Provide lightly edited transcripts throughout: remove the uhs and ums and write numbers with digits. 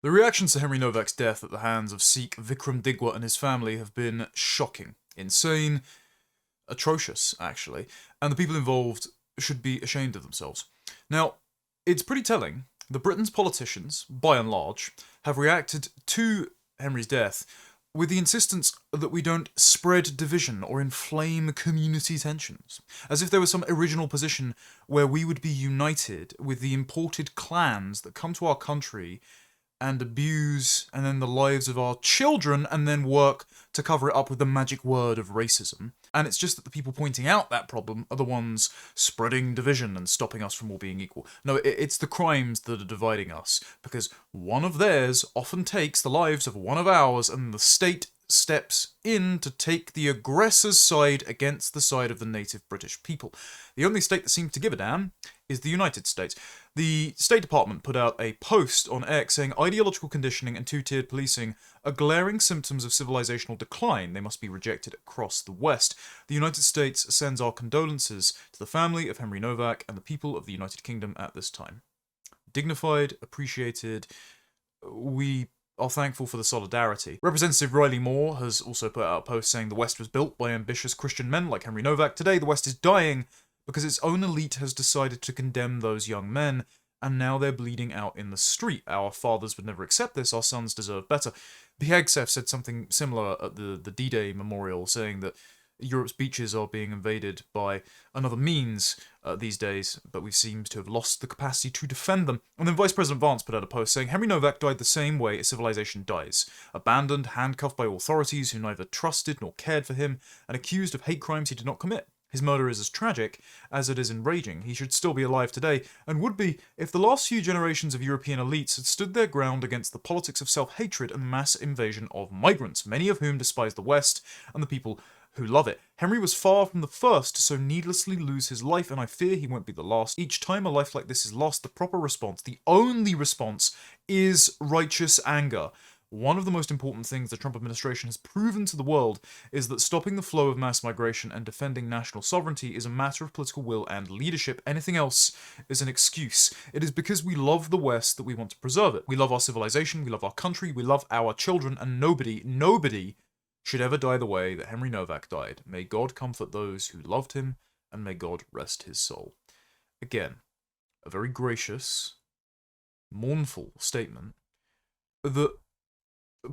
The reactions to Henry Nowak's death at the hands of Sikh Vikram Digwa and his family have been shocking, insane, atrocious, actually, and the people involved should be ashamed of themselves. Now, it's pretty telling that Britain's politicians, by and large, have reacted to Henry's death with the insistence that we don't spread division or inflame community tensions, as if there was some original position where we would be united with the imported clans that come to our country and abuse and then the lives of our children and then work to cover it up with the magic word of racism. And it's just that the people pointing out that problem are the ones spreading division and stopping us from all being equal. No, it's the crimes that are dividing us, because one of theirs often takes the lives of one of ours, and the state steps in to take the aggressor's side against the side of the native British people. The only state that seems to give a damn is the United States. The State Department put out a post on X saying ideological conditioning and two-tiered policing are glaring symptoms of civilizational decline. They must be rejected across the West. The United States sends our condolences to the family of Henry Nowak and the people of the United Kingdom at this time. Dignified, appreciated, we are thankful for the solidarity. Representative Riley Moore has also put out a post saying the West was built by ambitious Christian men like Henry Nowak. Today, the West is dying because its own elite has decided to condemn those young men, and now they're bleeding out in the street. Our fathers would never accept this, our sons deserve better. Biegsef said something similar at the D-Day memorial, saying that Europe's beaches are being invaded by another means these days, but we seem to have lost the capacity to defend them. And then Vice President Vance put out a post saying Henry Nowak died the same way a civilization dies, abandoned, handcuffed by authorities who neither trusted nor cared for him, and accused of hate crimes he did not commit. His murder is as tragic as it is enraging. He should still be alive today, and would be if the last few generations of European elites had stood their ground against the politics of self-hatred and mass invasion of migrants, many of whom despise the West and the people who love it. Henry was far from the first to so needlessly lose his life, and I fear he won't be the last. Each time a life like this is lost, the proper response, the only response, is righteous anger. One of the most important things the Trump administration has proven to the world is that stopping the flow of mass migration and defending national sovereignty is a matter of political will and leadership. Anything else is an excuse. It is because we love the West that we want to preserve it. We love our civilization, we love our country, we love our children, and nobody should ever die the way that Henry Nowak died. May God comfort those who loved him, and may God rest his soul. Again, a very gracious, mournful statement that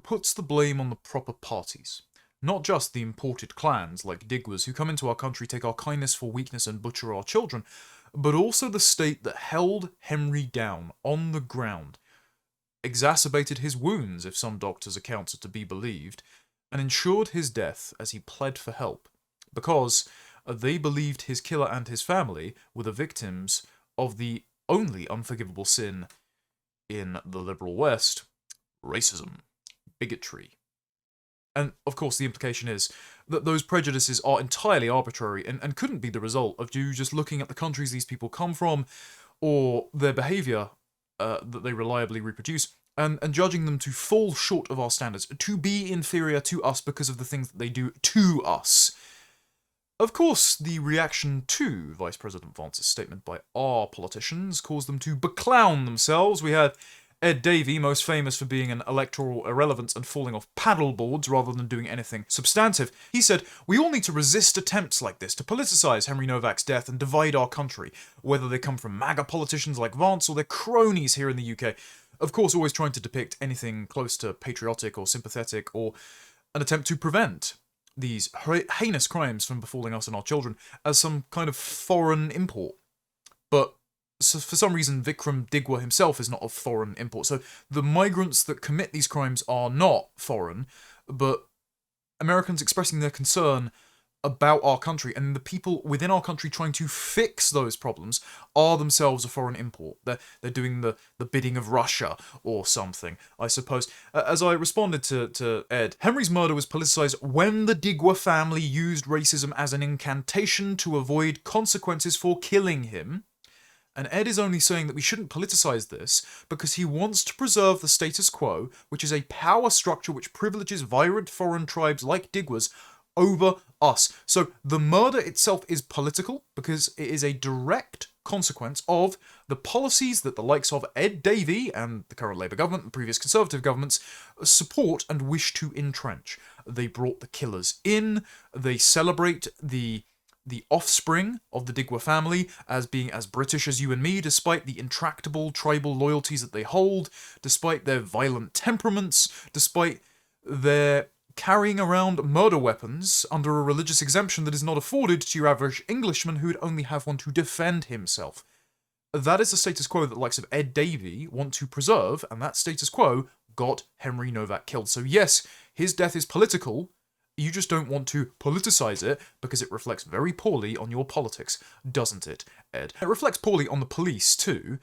puts the blame on the proper parties. Not just the imported clans like Digwas who come into our country, take our kindness for weakness and butcher our children, but also the state that held Henry down on the ground, exacerbated his wounds if some doctors' accounts are to be believed, and ensured his death as he pled for help, because they believed his killer and his family were the victims of the only unforgivable sin in the liberal West: racism, bigotry. And of course the implication is that those prejudices are entirely arbitrary and couldn't be the result of you just looking at the countries these people come from or their behaviour that they reliably reproduce and judging them to fall short of our standards, to be inferior to us because of the things that they do to us. Of course, the reaction to Vice President Vance's statement by our politicians caused them to beclown themselves. We had Ed Davey, most famous for being an electoral irrelevance and falling off paddle boards rather than doing anything substantive. He said, "We all need to resist attempts like this to politicise Henry Nowak's death and divide our country, whether they come from MAGA politicians like Vance or their cronies here in the UK. Of course, always trying to depict anything close to patriotic or sympathetic or an attempt to prevent these heinous crimes from befalling us and our children as some kind of foreign import. But so for some reason, Vikram Digwa himself is not of foreign import. So the migrants that commit these crimes are not foreign, but Americans expressing their concern about our country and the people within our country trying to fix those problems are themselves a foreign import. They're doing the bidding of Russia or something, I suppose." As I responded to Ed, Henry's murder was politicised when the Digwa family used racism as an incantation to avoid consequences for killing him. And Ed is only saying that we shouldn't politicise this because he wants to preserve the status quo, which is a power structure which privileges violent foreign tribes like Digwas over us. So the murder itself is political because it is a direct consequence of the policies that the likes of Ed Davey and the current Labour government and previous Conservative governments support and wish to entrench. They brought the killers in, they celebrate the offspring of the Digwa family as being as British as you and me, despite the intractable tribal loyalties that they hold, despite their violent temperaments, despite their carrying around murder weapons under a religious exemption that is not afforded to your average Englishman who would only have one to defend himself. That is the status quo that the likes of Ed Davey want to preserve, and that status quo got Henry Nowak killed. So yes, his death is political. You just don't want to politicize it because it reflects very poorly on your politics, doesn't it, Ed? It reflects poorly on the police too,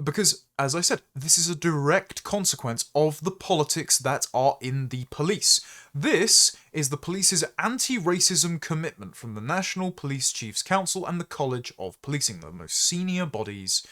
because, as I said, this is a direct consequence of the politics that are in the police. This is the police's anti-racism commitment from the National Police Chiefs Council and the College of Policing, the most senior bodies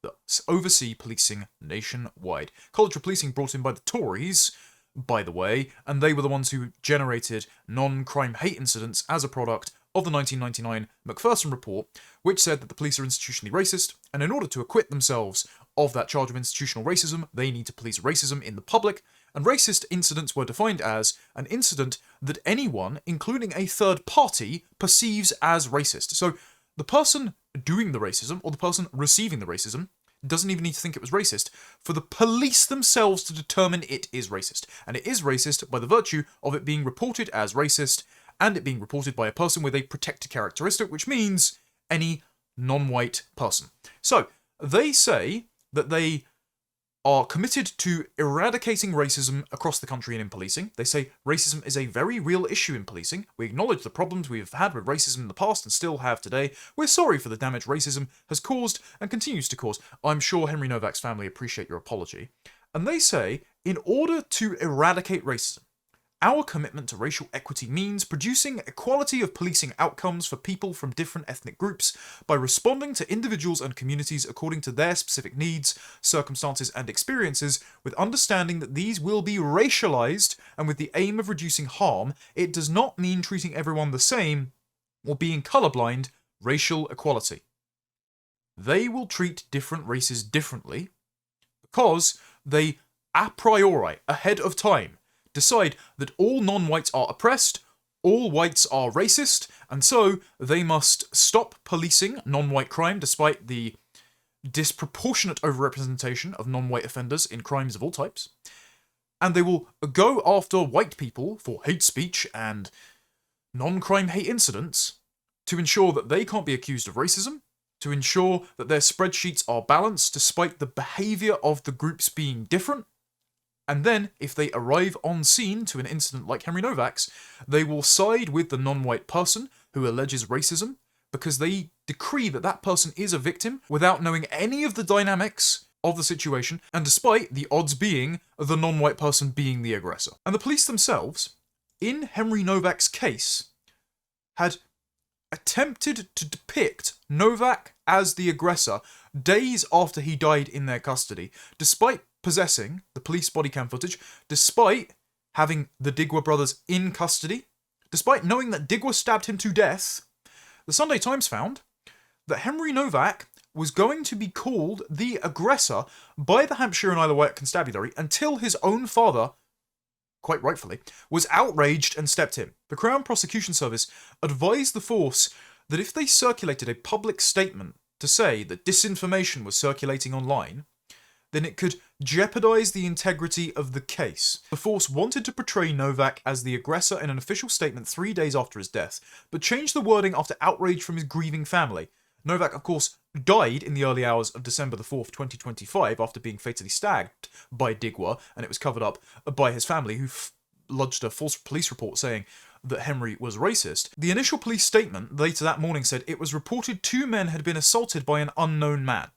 that oversee policing nationwide. College of Policing brought in by the Tories, by the way, and they were the ones who generated non-crime hate incidents as a product of the 1999 Macpherson report, which said that the police are institutionally racist, and in order to acquit themselves of that charge of institutional racism, they need to police racism in the public, and racist incidents were defined as an incident that anyone, including a third party, perceives as racist. So the person doing the racism, or the person receiving the racism, doesn't even need to think it was racist for the police themselves to determine it is racist. And it is racist by the virtue of it being reported as racist and it being reported by a person with a protected characteristic, which means any non-white person. So they say that they are committed to eradicating racism across the country and in policing. They say racism is a very real issue in policing. We acknowledge the problems we've had with racism in the past and still have today. We're sorry for the damage racism has caused and continues to cause. I'm sure Henry Nowak's family appreciate your apology. And they say, in order to eradicate racism, our commitment to racial equity means producing equality of policing outcomes for people from different ethnic groups by responding to individuals and communities according to their specific needs, circumstances, and experiences, with understanding that these will be racialized and with the aim of reducing harm. It does not mean treating everyone the same or being colorblind. Racial equality. They will treat different races differently because they a priori, ahead of time, decide that all non-whites are oppressed, all whites are racist, and so they must stop policing non-white crime despite the disproportionate overrepresentation of non-white offenders in crimes of all types. And they will go after white people for hate speech and non-crime hate incidents to ensure that they can't be accused of racism, to ensure that their spreadsheets are balanced despite the behaviour of the groups being different. And then, if they arrive on scene to an incident like Henry Nowak's, they will side with the non-white person who alleges racism because they decree that that person is a victim without knowing any of the dynamics of the situation, and despite the odds being the non-white person being the aggressor. And the police themselves, in Henry Nowak's case, had attempted to depict Nowak as the aggressor days after he died in their custody, despite possessing the police body cam footage, despite having the Digwa brothers in custody, despite knowing that Digwa stabbed him to death. The Sunday Times found that Henry Nowak was going to be called the aggressor by the Hampshire and Isle of Wight Constabulary until his own father, quite rightfully, was outraged and stepped in. The Crown Prosecution Service advised the force that if they circulated a public statement to say that disinformation was circulating online, then it could jeopardise the integrity of the case. The force wanted to portray Nowak as the aggressor in an official statement 3 days after his death, but changed the wording after outrage from his grieving family. Nowak, of course, died in the early hours of December the 4th, 2025, after being fatally stabbed by Digwa, and it was covered up by his family, who lodged a false police report saying that Henry was racist. The initial police statement later that morning said it was reported 2 men had been assaulted by an unknown man.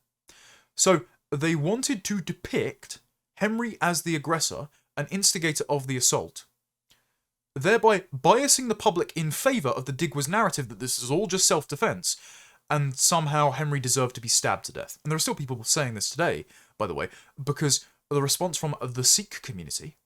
So they wanted to depict Henry as the aggressor, an instigator of the assault, thereby biasing the public in favour of the Digwa's narrative that this is all just self-defence, and somehow Henry deserved to be stabbed to death. And there are still people saying this today, by the way, because the response from the Sikh community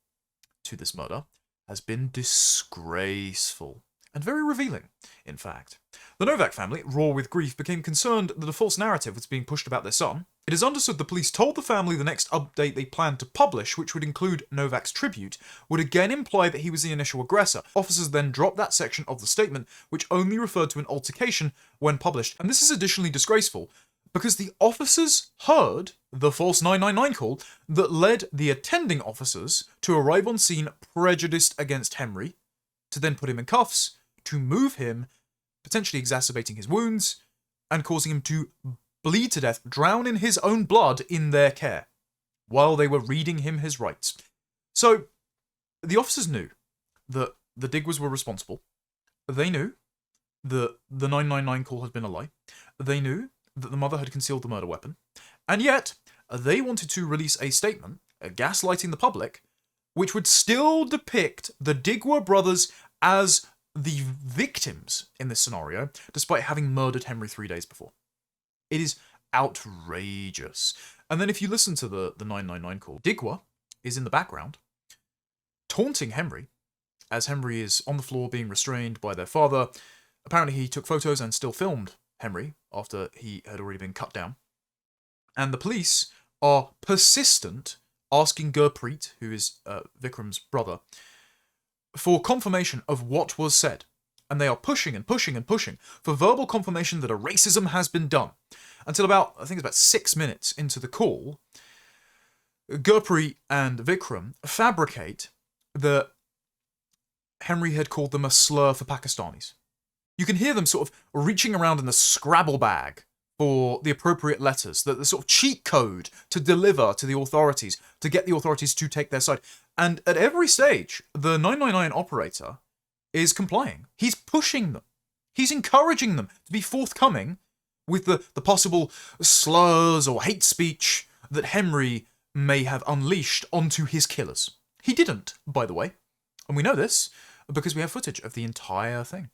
to this murder has been disgraceful. and very revealing, in fact. The Nowak family, raw with grief, became concerned that a false narrative was being pushed about their son. It is understood the police told the family the next update they planned to publish, which would include Nowak's tribute, would again imply that he was the initial aggressor. Officers then dropped that section of the statement, which only referred to an altercation when published. And this is additionally disgraceful, because the officers heard the false 999 call that led the attending officers to arrive on scene prejudiced against Henry, to then put him in cuffs, to move him, potentially exacerbating his wounds, and causing him to bleed to death, drown in his own blood in their care, while they were reading him his rights. So, the officers knew that the Digwas were responsible. They knew that the 999 call had been a lie. They knew that the mother had concealed the murder weapon. And yet, they wanted to release a statement, gaslighting the public, which would still depict the Digwa brothers as the victims in this scenario, despite having murdered Henry 3 days before. It is outrageous. And then if you listen to the 999 call, Digwa is in the background, taunting Henry, as Henry is on the floor being restrained by their father. Apparently he took photos and still filmed Henry after he had already been cut down. And the police are persistent, asking Gurpreet, who is Vikram's brother, for confirmation of what was said. And they are pushing and pushing and pushing for verbal confirmation that a racism has been done. Until about, I think it's about 6 minutes into the call, Gurpreet and Vikram fabricate that Henry had called them a slur for Pakistanis. You can hear them sort of reaching around in the Scrabble bag for the appropriate letters, the sort of cheat code to deliver to the authorities, to get the authorities to take their side. And at every stage, the 999 operator is complying. He's pushing them. He's encouraging them to be forthcoming with the possible slurs or hate speech that Henry may have unleashed onto his killers. He didn't, by the way. And we know this because we have footage of the entire thing.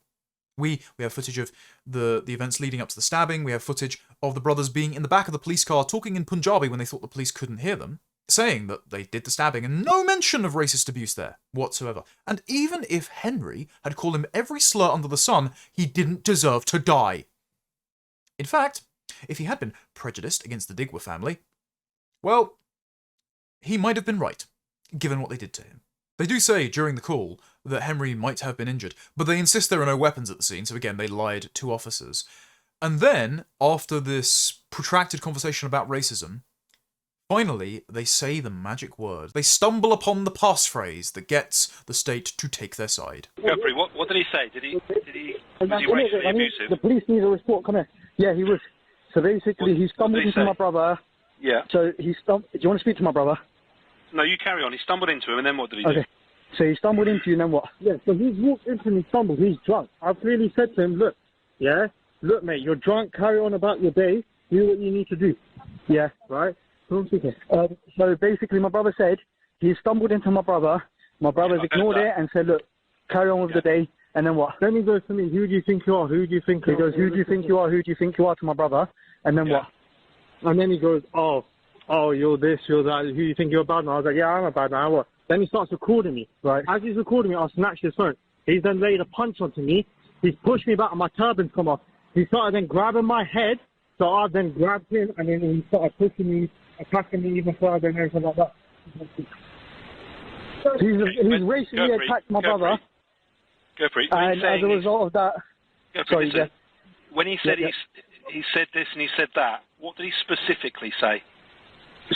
We have footage of the events leading up to the stabbing. We have footage of the brothers being in the back of the police car talking in Punjabi when they thought the police couldn't hear them, saying that they did the stabbing, and no mention of racist abuse there whatsoever. And even if Henry had called him every slur under the sun, he didn't deserve to die. In fact, if he had been prejudiced against the Digwa family, well, he might have been right, given what they did to him. They do say during the call that Henry might have been injured, but they insist there are no weapons at the scene, so again, they lied to officers. And then, after this protracted conversation about racism, finally, they say the magic word. They stumble upon the passphrase that gets the state to take their side. Gurpreet, what did he say? Was he racially abusive? The police need a report, come here. Yeah, he was. So basically, he stumbled into my brother. Yeah. So he stumbled. Do you want to speak to my brother? No, you carry on. He stumbled into him, and then what did he do? Okay. So he stumbled into you, and then what? Yeah, so he's walked into me, stumbled, he's drunk. I've clearly said to him, look, mate, you're drunk, carry on about your day, do what you need to do. Yeah. Right? So I'm speaking. So basically, my brother said he stumbled into my brother. My brother's ignored it and said, look, carry on with the day, and then what? Then he goes to me, who do you think you are? Who do you think you are? He goes, who do you think you are? Who do you think you are to my brother? And then what? And then he goes, oh, you're this, you're that, who do you think you're a bad man? I was like, yeah, I'm a bad man, what? Then he starts recording me. Right. As he's recording me, I snatched his phone. He's then laid a punch onto me. He's pushed me back and my turban's come off. He started then grabbing my head, so I then grabbed him and then he started pushing me, attacking me even further and everything like that. He's racially attacked my brother. Gurpreet, and as a result of that... Sorry, when he said he said this and he said that, what did he specifically say?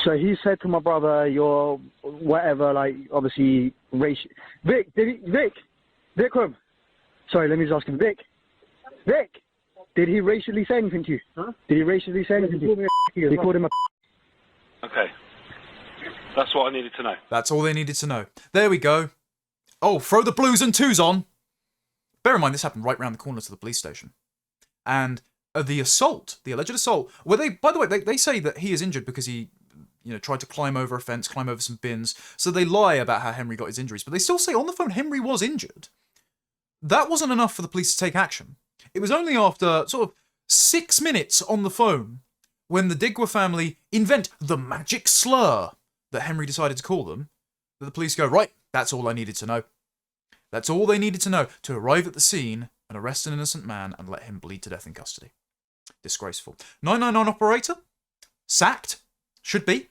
So he said to my brother, you're whatever, like, obviously, racial... Vikram! Sorry, let me just ask him. Vic, did he racially say anything to you? Huh? Did he racially say anything to you? He called him a... Okay. That's what I needed to know. That's all they needed to know. There we go. Oh, throw the blues and twos on! Bear in mind, this happened right round the corner to the police station. And the assault, the alleged assault, where they, by the way, they say that he is injured because he, tried to climb over a fence, climb over some bins. So they lie about how Henry got his injuries, but they still say on the phone Henry was injured. That wasn't enough for the police to take action. It was only after sort of 6 minutes on the phone when the Digwa family invent the magic slur that Henry decided to call them, that the police go, right, that's all I needed to know. That's all they needed to know to arrive at the scene and arrest an innocent man and let him bleed to death in custody. Disgraceful. 999 operator? Sacked? Should be.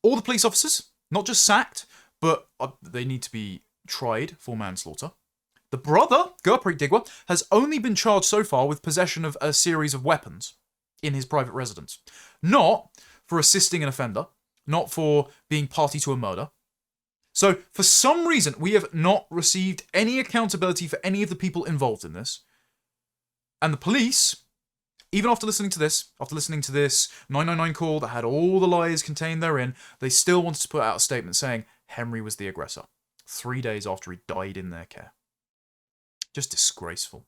All the police officers, not just sacked, but they need to be tried for manslaughter. The brother, Gurpreet Digwa, has only been charged so far with possession of a series of weapons in his private residence. Not for assisting an offender, not for being party to a murder. So, for some reason, we have not received any accountability for any of the people involved in this. And the police, even after listening to this 999 call that had all the lies contained therein, they still wanted to put out a statement saying Henry was the aggressor, 3 days after he died in their care. Just disgraceful.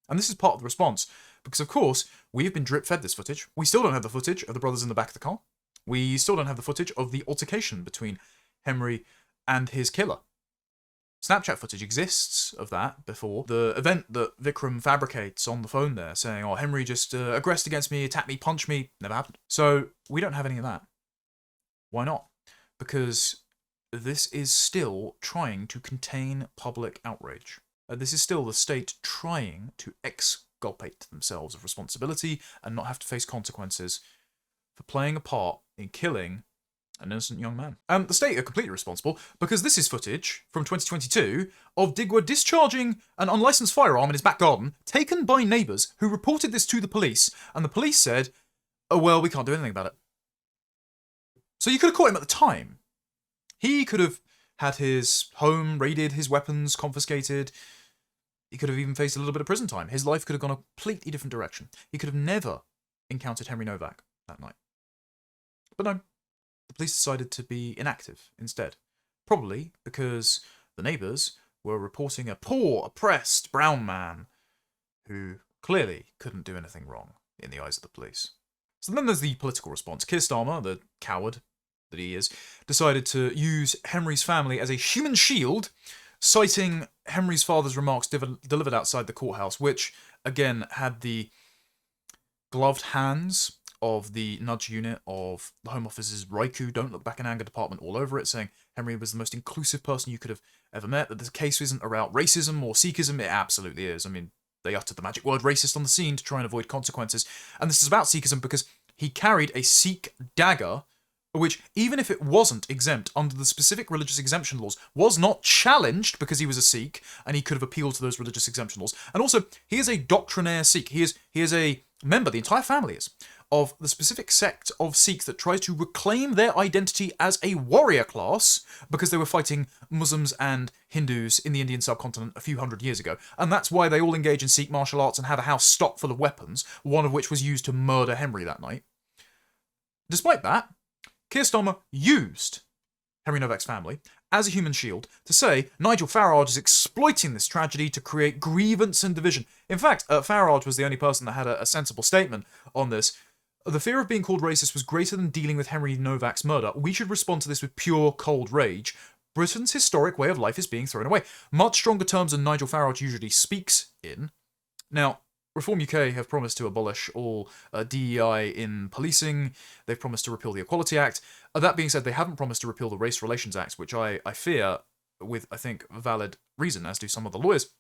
And this is part of the response, because of course, we have been drip-fed this footage. We still don't have the footage of the brothers in the back of the car. We still don't have the footage of the altercation between Henry and his killer. Snapchat footage exists of that before. The event that Vikram fabricates on the phone there, saying, oh, Henry just aggressed against me, attacked me, punched me, never happened. So, we don't have any of that. Why not? Because this is still trying to contain public outrage. This is still the state trying to exculpate themselves of responsibility and not have to face consequences for playing a part in killing an innocent young man. And the state are completely responsible because this is footage from 2022 of Digwa discharging an unlicensed firearm in his back garden, taken by neighbours who reported this to the police, and the police said, oh well, we can't do anything about it. So you could have caught him at the time. He could have had his home raided, his weapons confiscated. He could have even faced a little bit of prison time. His life could have gone a completely different direction. He could have never encountered Henry Nowak that night. But no, the police decided to be inactive instead. Probably because the neighbours were reporting a poor, oppressed brown man who clearly couldn't do anything wrong in the eyes of the police. So then there's the political response. Keir Starmer, the coward that he is, decided to use Henry's family as a human shield, citing Henry's father's remarks delivered outside the courthouse, which, again, had the gloved hands of the nudge unit of the Home Office's Raiku Don't Look Back in Anger department all over it, saying Henry was the most inclusive person you could have ever met, that the case isn't about racism or Sikhism. It absolutely is. I mean, they uttered the magic word racist on the scene to try and avoid consequences. And this is about Sikhism because he carried a Sikh dagger, which, even if it wasn't exempt under the specific religious exemption laws, was not challenged because he was a Sikh, and he could have appealed to those religious exemption laws. And also, he is a doctrinaire Sikh. He is a member, the entire family is, of the specific sect of Sikhs that tries to reclaim their identity as a warrior class because they were fighting Muslims and Hindus in the Indian subcontinent a few hundred years ago. And that's why they all engage in Sikh martial arts and have a house stocked full of weapons, one of which was used to murder Henry that night. Despite that, Keir Starmer used Henry Nowak's family as a human shield to say Nigel Farage is exploiting this tragedy to create grievance and division. In fact, Farage was the only person that had a sensible statement on this. The fear of being called racist was greater than dealing with Henry Nowak's murder. We should respond to this with pure, cold rage. Britain's historic way of life is being thrown away. Much stronger terms than Nigel Farage usually speaks in. Now, Reform UK have promised to abolish all DEI in policing. They've promised to repeal the Equality Act. That being said, they haven't promised to repeal the Race Relations Act, which I fear, with, I think, valid reason, as do some of the lawyers,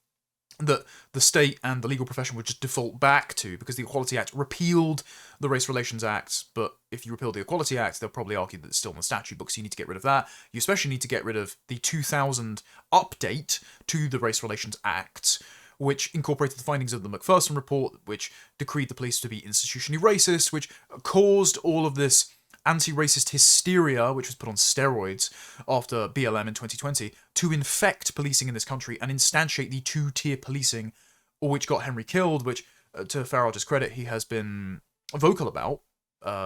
that the state and the legal profession would just default back to, because the Equality Act repealed the Race Relations Act. But if you repeal the Equality Act, they'll probably argue that it's still in the statute book, so you need to get rid of that. You especially need to get rid of the 2000 update to the Race Relations Act, which incorporated the findings of the Macpherson report, which decreed the police to be institutionally racist, which caused all of this anti-racist hysteria, which was put on steroids after BLM in 2020, to infect policing in this country and instantiate the two-tier policing, which got Henry killed, which, to Farage's credit, he has been vocal about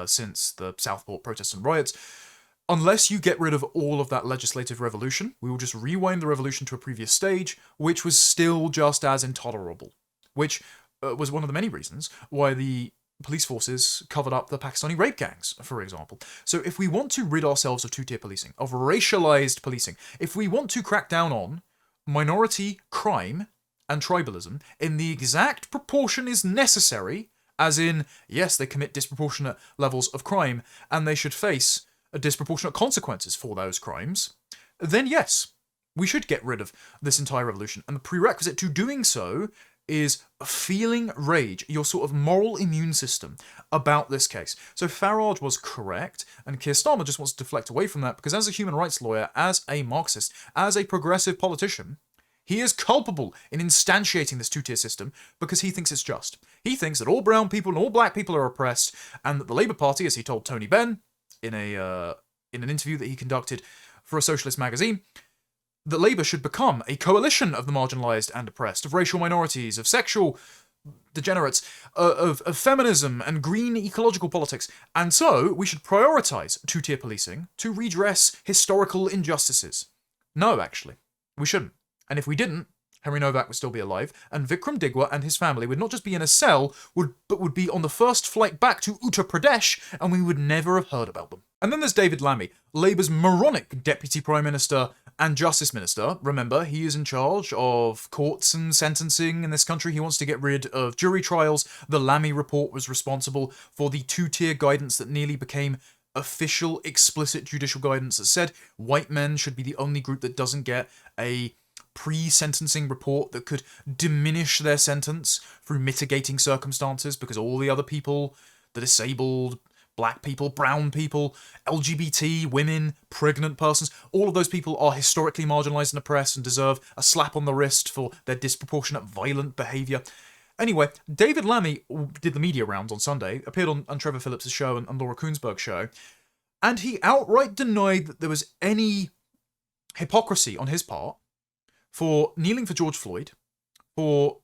since the Southport protests and riots. Unless you get rid of all of that legislative revolution, we will just rewind the revolution to a previous stage, which was still just as intolerable, which was one of the many reasons why the police forces covered up the Pakistani rape gangs, for example. So if we want to rid ourselves of two-tier policing, of racialized policing, if we want to crack down on minority crime and tribalism in the exact proportion is necessary, as in, yes, they commit disproportionate levels of crime and they should face disproportionate consequences for those crimes, then yes, We should get rid of this entire revolution, and the prerequisite to doing so is feeling rage, your sort of moral immune system about this case. So Farage was correct, and Keir Starmer just wants to deflect away from that because as a human rights lawyer, as a Marxist, as a progressive politician, he is culpable in instantiating this two-tier system because he thinks it's just. He thinks that all brown people and all black people are oppressed, and that the Labour Party, as he told Tony Benn in an interview that he conducted for a socialist magazine, that Labour should become a coalition of the marginalised and oppressed, of racial minorities, of sexual degenerates, of feminism and green ecological politics. And so we should prioritise two-tier policing to redress historical injustices. No, actually, we shouldn't. And if we didn't, Henry Nowak would still be alive, and Vikram Digwa and his family would not just be in a cell, but would be on the first flight back to Uttar Pradesh, and we would never have heard about them. And then there's David Lammy, Labour's moronic Deputy Prime Minister and Justice Minister. Remember, he is in charge of courts and sentencing in this country. He wants to get rid of jury trials. The Lammy report was responsible for the two-tier guidance that nearly became official, explicit judicial guidance that said white men should be the only group that doesn't get a pre-sentencing report that could diminish their sentence through mitigating circumstances because all the other people, the disabled, black people, brown people, LGBT, women, pregnant persons, all of those people are historically marginalised and oppressed and deserve a slap on the wrist for their disproportionate violent behaviour. Anyway, David Lammy did the media rounds on Sunday, appeared on Trevor Phillips' show and Laura Kuenssberg's show, and he outright denied that there was any hypocrisy on his part for kneeling for George Floyd, for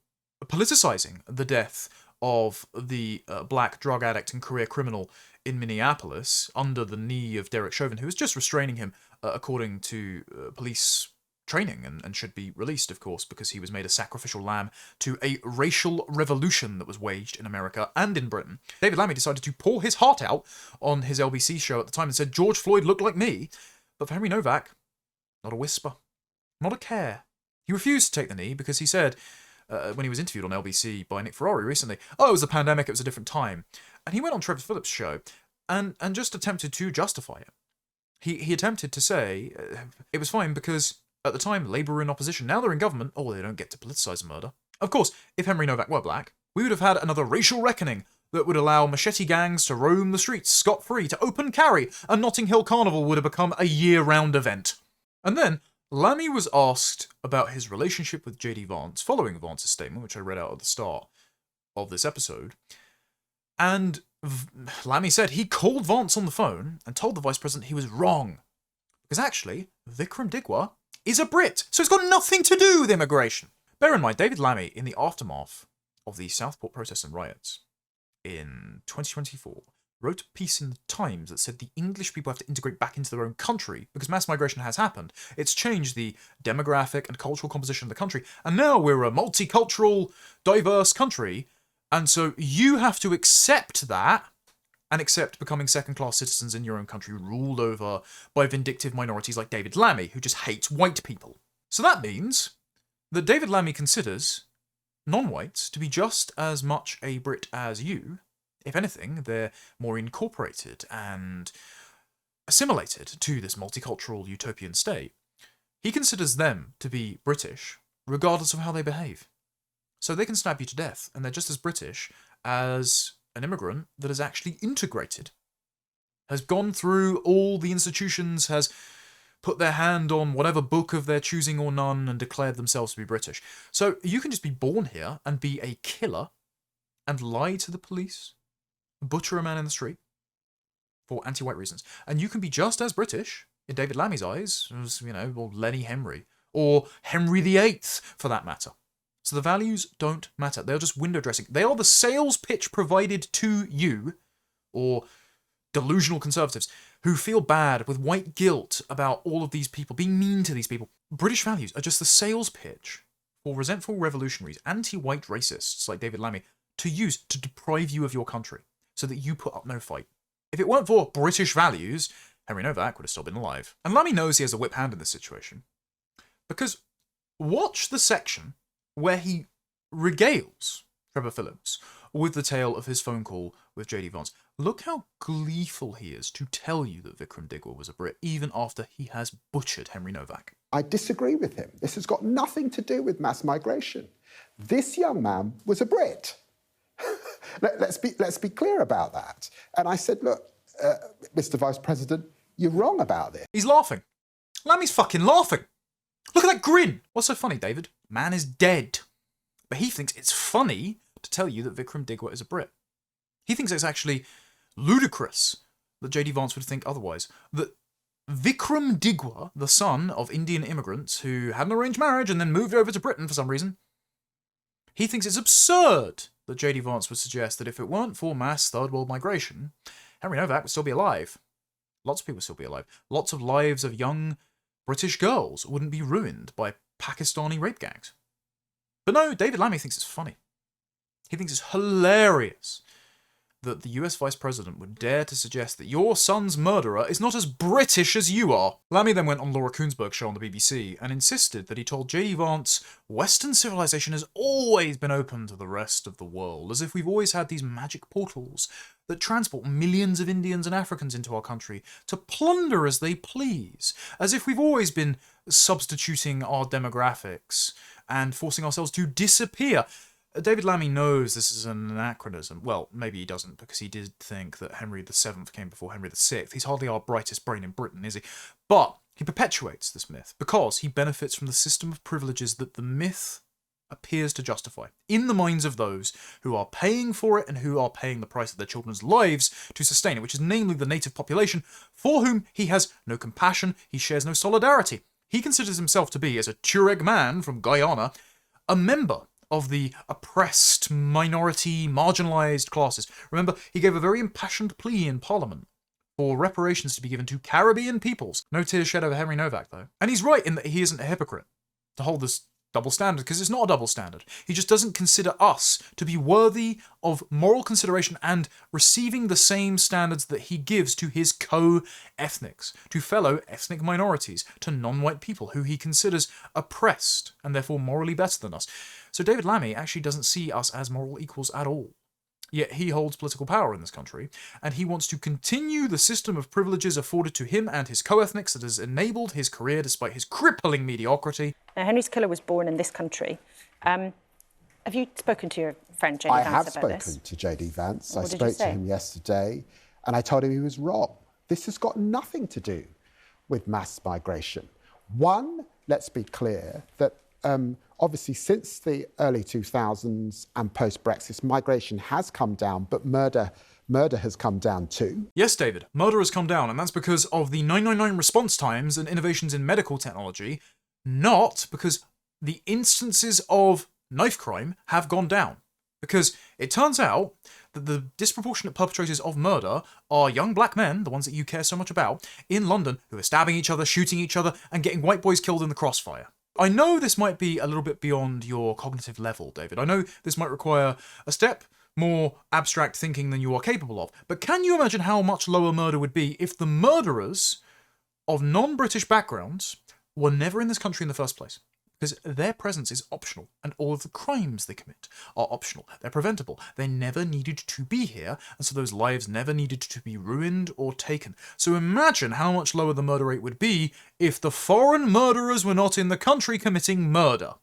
politicising the death of the black drug addict and career criminal in Minneapolis under the knee of Derek Chauvin, who was just restraining him according to police training and should be released, of course, because he was made a sacrificial lamb to a racial revolution that was waged in America and in Britain. David Lammy decided to pour his heart out on his LBC show at the time and said, George Floyd looked like me. But for Henry Nowak, not a whisper, not a care. He refused to take the knee because he said, when he was interviewed on LBC by Nick Ferrari recently, oh, it was a pandemic, it was a different time. And he went on Trevor Phillips' show and just attempted to justify it. He attempted to say it was fine because at the time Labour were in opposition, now they're in government, oh, they don't get to politicise murder. Of course, if Henry Nowak were black, we would have had another racial reckoning that would allow machete gangs to roam the streets scot-free, to open carry, and Notting Hill Carnival would have become a year-round event. And then Lammy was asked about his relationship with J.D. Vance, following Vance's statement, which I read out at the start of this episode. And Lammy said he called Vance on the phone and told the Vice President he was wrong. Because actually, Vikram Digwa is a Brit, so it's got nothing to do with immigration. Bear in mind, David Lammy, in the aftermath of the Southport protests and riots in 2024, wrote a piece in the Times that said the English people have to integrate back into their own country because mass migration has happened. It's changed the demographic and cultural composition of the country, and now we're a multicultural, diverse country, and so you have to accept that and accept becoming second-class citizens in your own country ruled over by vindictive minorities like David Lammy, who just hates white people. So that means that David Lammy considers non-whites to be just as much a Brit as you. If anything, they're more incorporated and assimilated to this multicultural utopian state. He considers them to be British, regardless of how they behave. So they can stab you to death, and they're just as British as an immigrant that is actually integrated, has gone through all the institutions, has put their hand on whatever book of their choosing or none, and declared themselves to be British. So you can just be born here and be a killer and lie to the police, butcher a man in the street for anti-white reasons. And you can be just as British, in David Lammy's eyes, as, or Lenny Henry, or Henry VIII, for that matter. So the values don't matter. They're just window dressing. They are the sales pitch provided to you, or delusional conservatives, who feel bad with white guilt about all of these people, being mean to these people. British values are just the sales pitch for resentful revolutionaries, anti-white racists like David Lammy, to use to deprive you of your country, so that you put up no fight. If it weren't for British values, Henry Nowak would have still been alive. And Lammy knows he has a whip hand in this situation, because watch the section where he regales Trevor Phillips with the tale of his phone call with J.D. Vance. Look how gleeful he is to tell you that Vikram Digwa was a Brit, even after he has butchered Henry Nowak. I disagree with him. This has got nothing to do with mass migration. This young man was a Brit. Let's be clear about that. And I said, look, Mr. Vice President, you're wrong about this. He's laughing. Lammy's fucking laughing. Look at that grin. What's so funny, David? Man is dead. But he thinks it's funny to tell you that Vikram Digwa is a Brit. He thinks it's actually ludicrous that J.D. Vance would think otherwise. That Vikram Digwa, the son of Indian immigrants who had an arranged marriage and then moved over to Britain for some reason, he thinks it's absurd that J.D. Vance would suggest that if it weren't for mass third world migration, Henry Nowak would still be alive. Lots of people would still be alive. Lots of lives of young British girls wouldn't be ruined by Pakistani rape gangs. But no, David Lammy thinks it's funny. He thinks it's hilarious that the US Vice President would dare to suggest that your son's murderer is not as British as you are. Lammy then went on Laura Kuenssberg's show on the BBC and insisted that he told J.D. Vance Western civilization has always been open to the rest of the world, as if we've always had these magic portals that transport millions of Indians and Africans into our country to plunder as they please, as if we've always been substituting our demographics and forcing ourselves to disappear. David Lammy knows this is an anachronism. Well, maybe he doesn't, because he did think that Henry VII came before Henry VI. He's hardly our brightest brain in Britain, is he? But he perpetuates this myth because he benefits from the system of privileges that the myth appears to justify in the minds of those who are paying for it and who are paying the price of their children's lives to sustain it, which is namely the native population, for whom he has no compassion, he shares no solidarity. He considers himself to be, as a Tuareg man from Guyana, a member of the oppressed, minority, marginalised classes. Remember, he gave a very impassioned plea in Parliament for reparations to be given to Caribbean peoples. No tears shed over Henry Nowak, though. And he's right in that he isn't a hypocrite to hold this double standard, because it's not a double standard. He just doesn't consider us to be worthy of moral consideration and receiving the same standards that he gives to his co-ethnics, to fellow ethnic minorities, to non-white people who he considers oppressed and therefore morally better than us. So David Lammy actually doesn't see us as moral equals at all. Yet he holds political power in this country, and he wants to continue the system of privileges afforded to him and his co-ethnics that has enabled his career despite his crippling mediocrity. Now, Henry's killer was born in this country. Have you spoken to your friend J.D. Vance about this? I have spoken to J.D. Vance. I spoke to him yesterday, and I told him he was wrong. This has got nothing to do with mass migration. One, let's be clear that obviously, since the early 2000s and post-Brexit, migration has come down, but murder has come down too. Yes, David, murder has come down, and that's because of the 999 response times and innovations in medical technology, not because the instances of knife crime have gone down. Because it turns out that the disproportionate perpetrators of murder are young black men, the ones that you care so much about, in London, who are stabbing each other, shooting each other, and getting white boys killed in the crossfire. I know this might be a little bit beyond your cognitive level, David. I know this might require a step more abstract thinking than you are capable of. But can you imagine how much lower murder would be if the murderers of non-British backgrounds were never in this country in the first place? Because their presence is optional, and all of the crimes they commit are optional. They're preventable. They never needed to be here, and so those lives never needed to be ruined or taken. So imagine how much lower the murder rate would be if the foreign murderers were not in the country committing murder.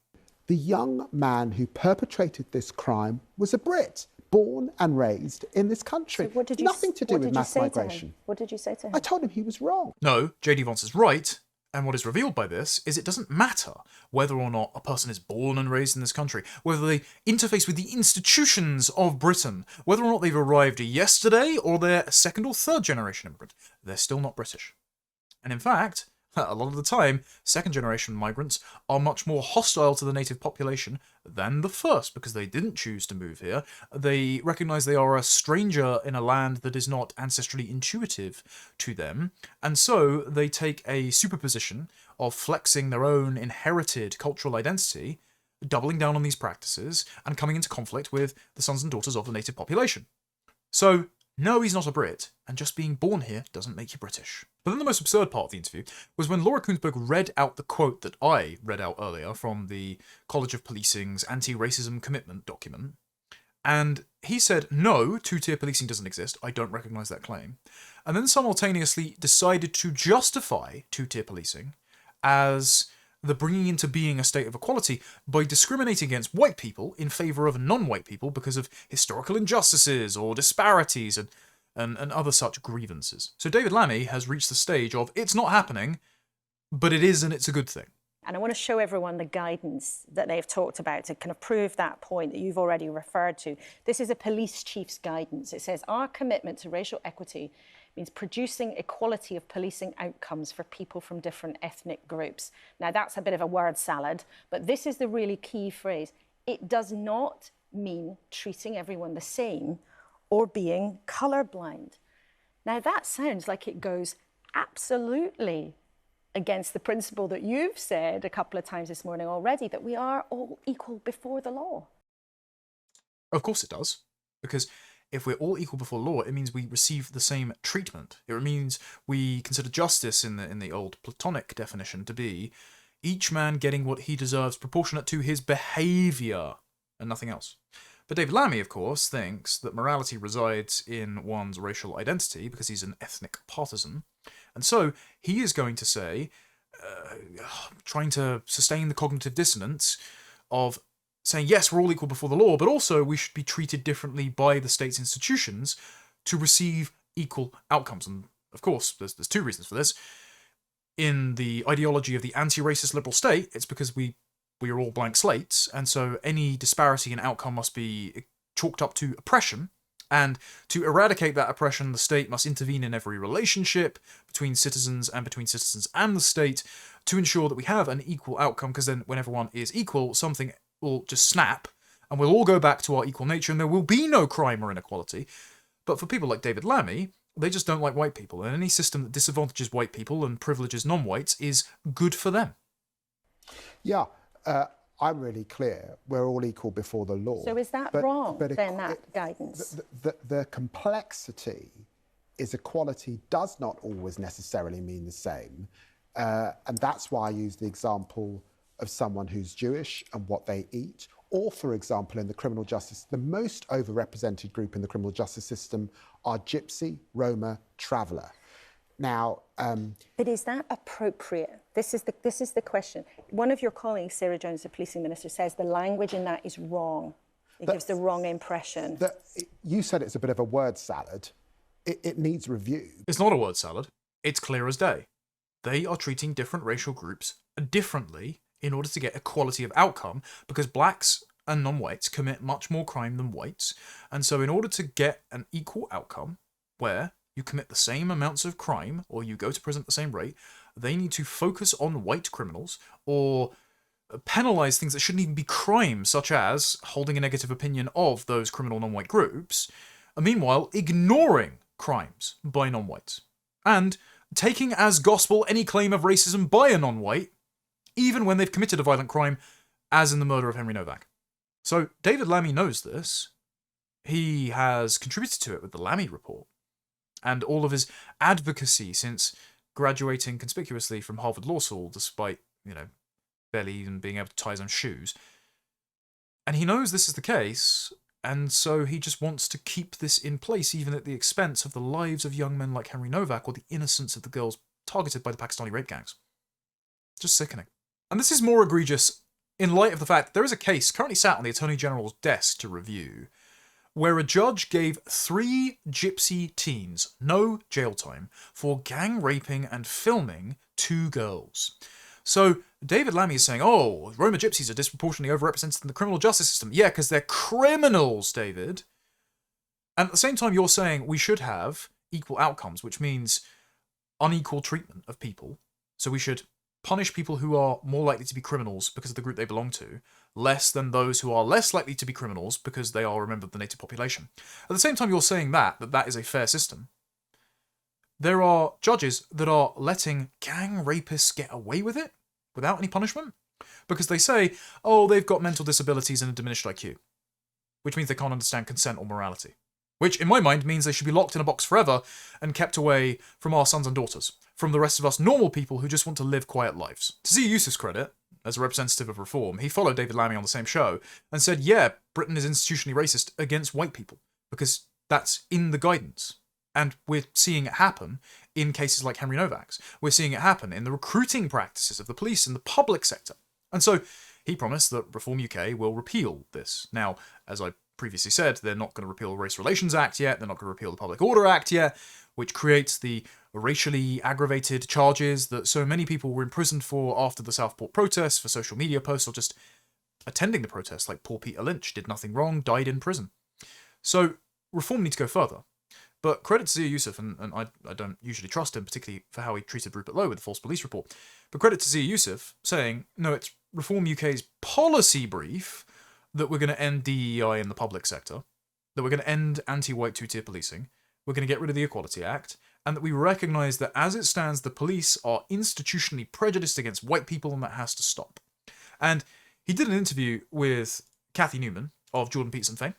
The young man who perpetrated this crime was a Brit, born and raised in this country. So Nothing to do with mass migration. What did you say to him? I told him he was wrong. No, J.D. Vance is right. And what is revealed by this is it doesn't matter whether or not a person is born and raised in this country, whether they interface with the institutions of Britain, whether or not they've arrived yesterday or they're a second or third generation immigrant. They're still not British. And in fact, a lot of the time, second generation migrants are much more hostile to the native population than the first, because they didn't choose to move here. They recognise they are a stranger in a land that is not ancestrally intuitive to them, and so they take a superposition of flexing their own inherited cultural identity, doubling down on these practices, and coming into conflict with the sons and daughters of the native population. So, no, he's not a Brit, and just being born here doesn't make you British. But then the most absurd part of the interview was when Laura Kuenssberg read out the quote that I read out earlier from the College of Policing's anti-racism commitment document. And he said, no, two-tier policing doesn't exist. I don't recognise that claim. And then simultaneously decided to justify two-tier policing as the bringing into being a state of equality by discriminating against white people in favour of non-white people because of historical injustices or disparities and other such grievances. So David Lammy has reached the stage of, it's not happening, but it is, and it's a good thing. And I want to show everyone the guidance that they've talked about to kind of prove that point that you've already referred to. This is a police chief's guidance. It says, our commitment to racial equity means producing equality of policing outcomes for people from different ethnic groups. Now, that's a bit of a word salad, but this is the really key phrase. It does not mean treating everyone the same or being colourblind. Now, that sounds like it goes absolutely against the principle that you've said a couple of times this morning already, that we are all equal before the law. Of course it does, because if we're all equal before law, it means we receive the same treatment. It means we consider justice in the old Platonic definition to be each man getting what he deserves proportionate to his behaviour and nothing else. But David Lammy, of course, thinks that morality resides in one's racial identity because he's an ethnic partisan. And so he is going to say, trying to sustain the cognitive dissonance of saying, yes, we're all equal before the law, but also we should be treated differently by the state's institutions to receive equal outcomes. And of course, there's two reasons for this. In the ideology of the anti-racist liberal state, it's because we are all blank slates, and so any disparity in outcome must be chalked up to oppression. And to eradicate that oppression, the state must intervene in every relationship between citizens and the state to ensure that we have an equal outcome, because then when everyone is equal, something will just snap, and we'll all go back to our equal nature, and there will be no crime or inequality. But for people like David Lammy, they just don't like white people, and any system that disadvantages white people and privileges non-whites is good for them. Yeah, I'm really clear. We're all equal before the law. So is that wrong, then, that guidance? The complexity is equality does not always necessarily mean the same. And that's why I use the example of someone who's Jewish and what they eat. Or, for example, in the criminal justice, the most overrepresented group in the criminal justice system are Gypsy, Roma, Traveller. Now, but is that appropriate? This is the question. One of your colleagues, Sarah Jones, the policing minister, says the language in that is wrong. It gives the wrong impression. You said it's a bit of a word salad. It needs review. It's not a word salad. It's clear as day. They are treating different racial groups differently in order to get equality of outcome, because blacks and non-whites commit much more crime than whites. And so in order to get an equal outcome, where you commit the same amounts of crime or you go to prison at the same rate, they need to focus on white criminals or penalise things that shouldn't even be crimes, such as holding a negative opinion of those criminal non-white groups, and meanwhile ignoring crimes by non-whites, and taking as gospel any claim of racism by a non-white, even when they've committed a violent crime, as in the murder of Henry Nowak. So David Lammy knows this. He has contributed to it with the Lammy Report, and all of his advocacy since graduating conspicuously from Harvard Law School, despite, barely even being able to tie his own shoes. And he knows this is the case, and so he just wants to keep this in place, even at the expense of the lives of young men like Henry Nowak or the innocence of the girls targeted by the Pakistani rape gangs. Just sickening. And this is more egregious in light of the fact that there is a case currently sat on the Attorney General's desk to review, where a judge gave 3 gypsy teens no jail time for gang raping and filming 2 girls. So David Lammy is saying, oh, Roma gypsies are disproportionately overrepresented in the criminal justice system. Yeah, because they're criminals, David. And at the same time, you're saying we should have equal outcomes, which means unequal treatment of people. So we should punish people who are more likely to be criminals because of the group they belong to, less than those who are less likely to be criminals because they are a member of the native population. At the same time you're saying that is a fair system, there are judges that are letting gang rapists get away with it without any punishment because they say, oh, they've got mental disabilities and a diminished IQ, which means they can't understand consent or morality. Which, in my mind, means they should be locked in a box forever and kept away from our sons and daughters, from the rest of us normal people who just want to live quiet lives. To Z Yusuf's credit, as a representative of reform, he followed David Lammy on the same show and said, yeah, Britain is institutionally racist against white people, because that's in the guidance. And we're seeing it happen in cases like Henry Nowak's. We're seeing it happen in the recruiting practices of the police in the public sector. And so he promised that Reform UK will repeal this. Now, as I previously said, they're not going to repeal the Race Relations Act yet, they're not going to repeal the Public Order Act yet, which creates the racially aggravated charges that so many people were imprisoned for after the Southport protests, for social media posts, or just attending the protests, like poor Peter Lynch, did nothing wrong, died in prison. So reform needs to go further. But credit to Zia Youssef, and I don't usually trust him, particularly for how he treated Rupert Lowe with the false police report, but credit to Zia Youssef saying, no, it's Reform UK's policy brief that we're going to end DEI in the public sector, that we're going to end anti-white two-tier policing, we're going to get rid of the Equality Act, and that we recognise that as it stands, the police are institutionally prejudiced against white people, and that has to stop. And he did an interview with Cathy Newman of Jordan Peterson fame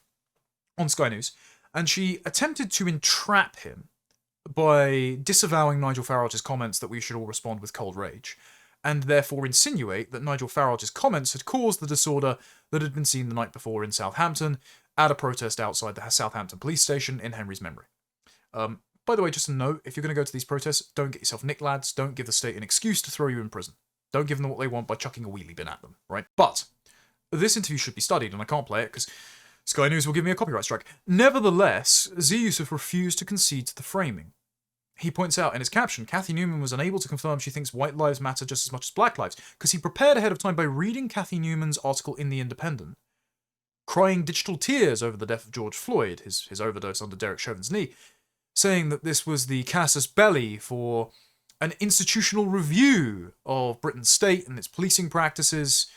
on Sky News, and she attempted to entrap him by disavowing Nigel Farage's comments that we should all respond with cold rage, and therefore insinuate that Nigel Farage's comments had caused the disorder that had been seen the night before in Southampton at a protest outside the Southampton police station in Henry's memory. By the way, just a note, if you're going to go to these protests, don't get yourself nicked, lads. Don't give the state an excuse to throw you in prison. Don't give them what they want by chucking a wheelie bin at them, right? But this interview should be studied, and I can't play it because Sky News will give me a copyright strike. Nevertheless, Zia Youssef refused to concede to the framing. He points out in his caption, Cathy Newman was unable to confirm she thinks white lives matter just as much as black lives, because he prepared ahead of time by reading Cathy Newman's article in The Independent, crying digital tears over the death of George Floyd, his overdose under Derek Chauvin's knee, saying that this was the casus belli for an institutional review of Britain's state and its policing practices,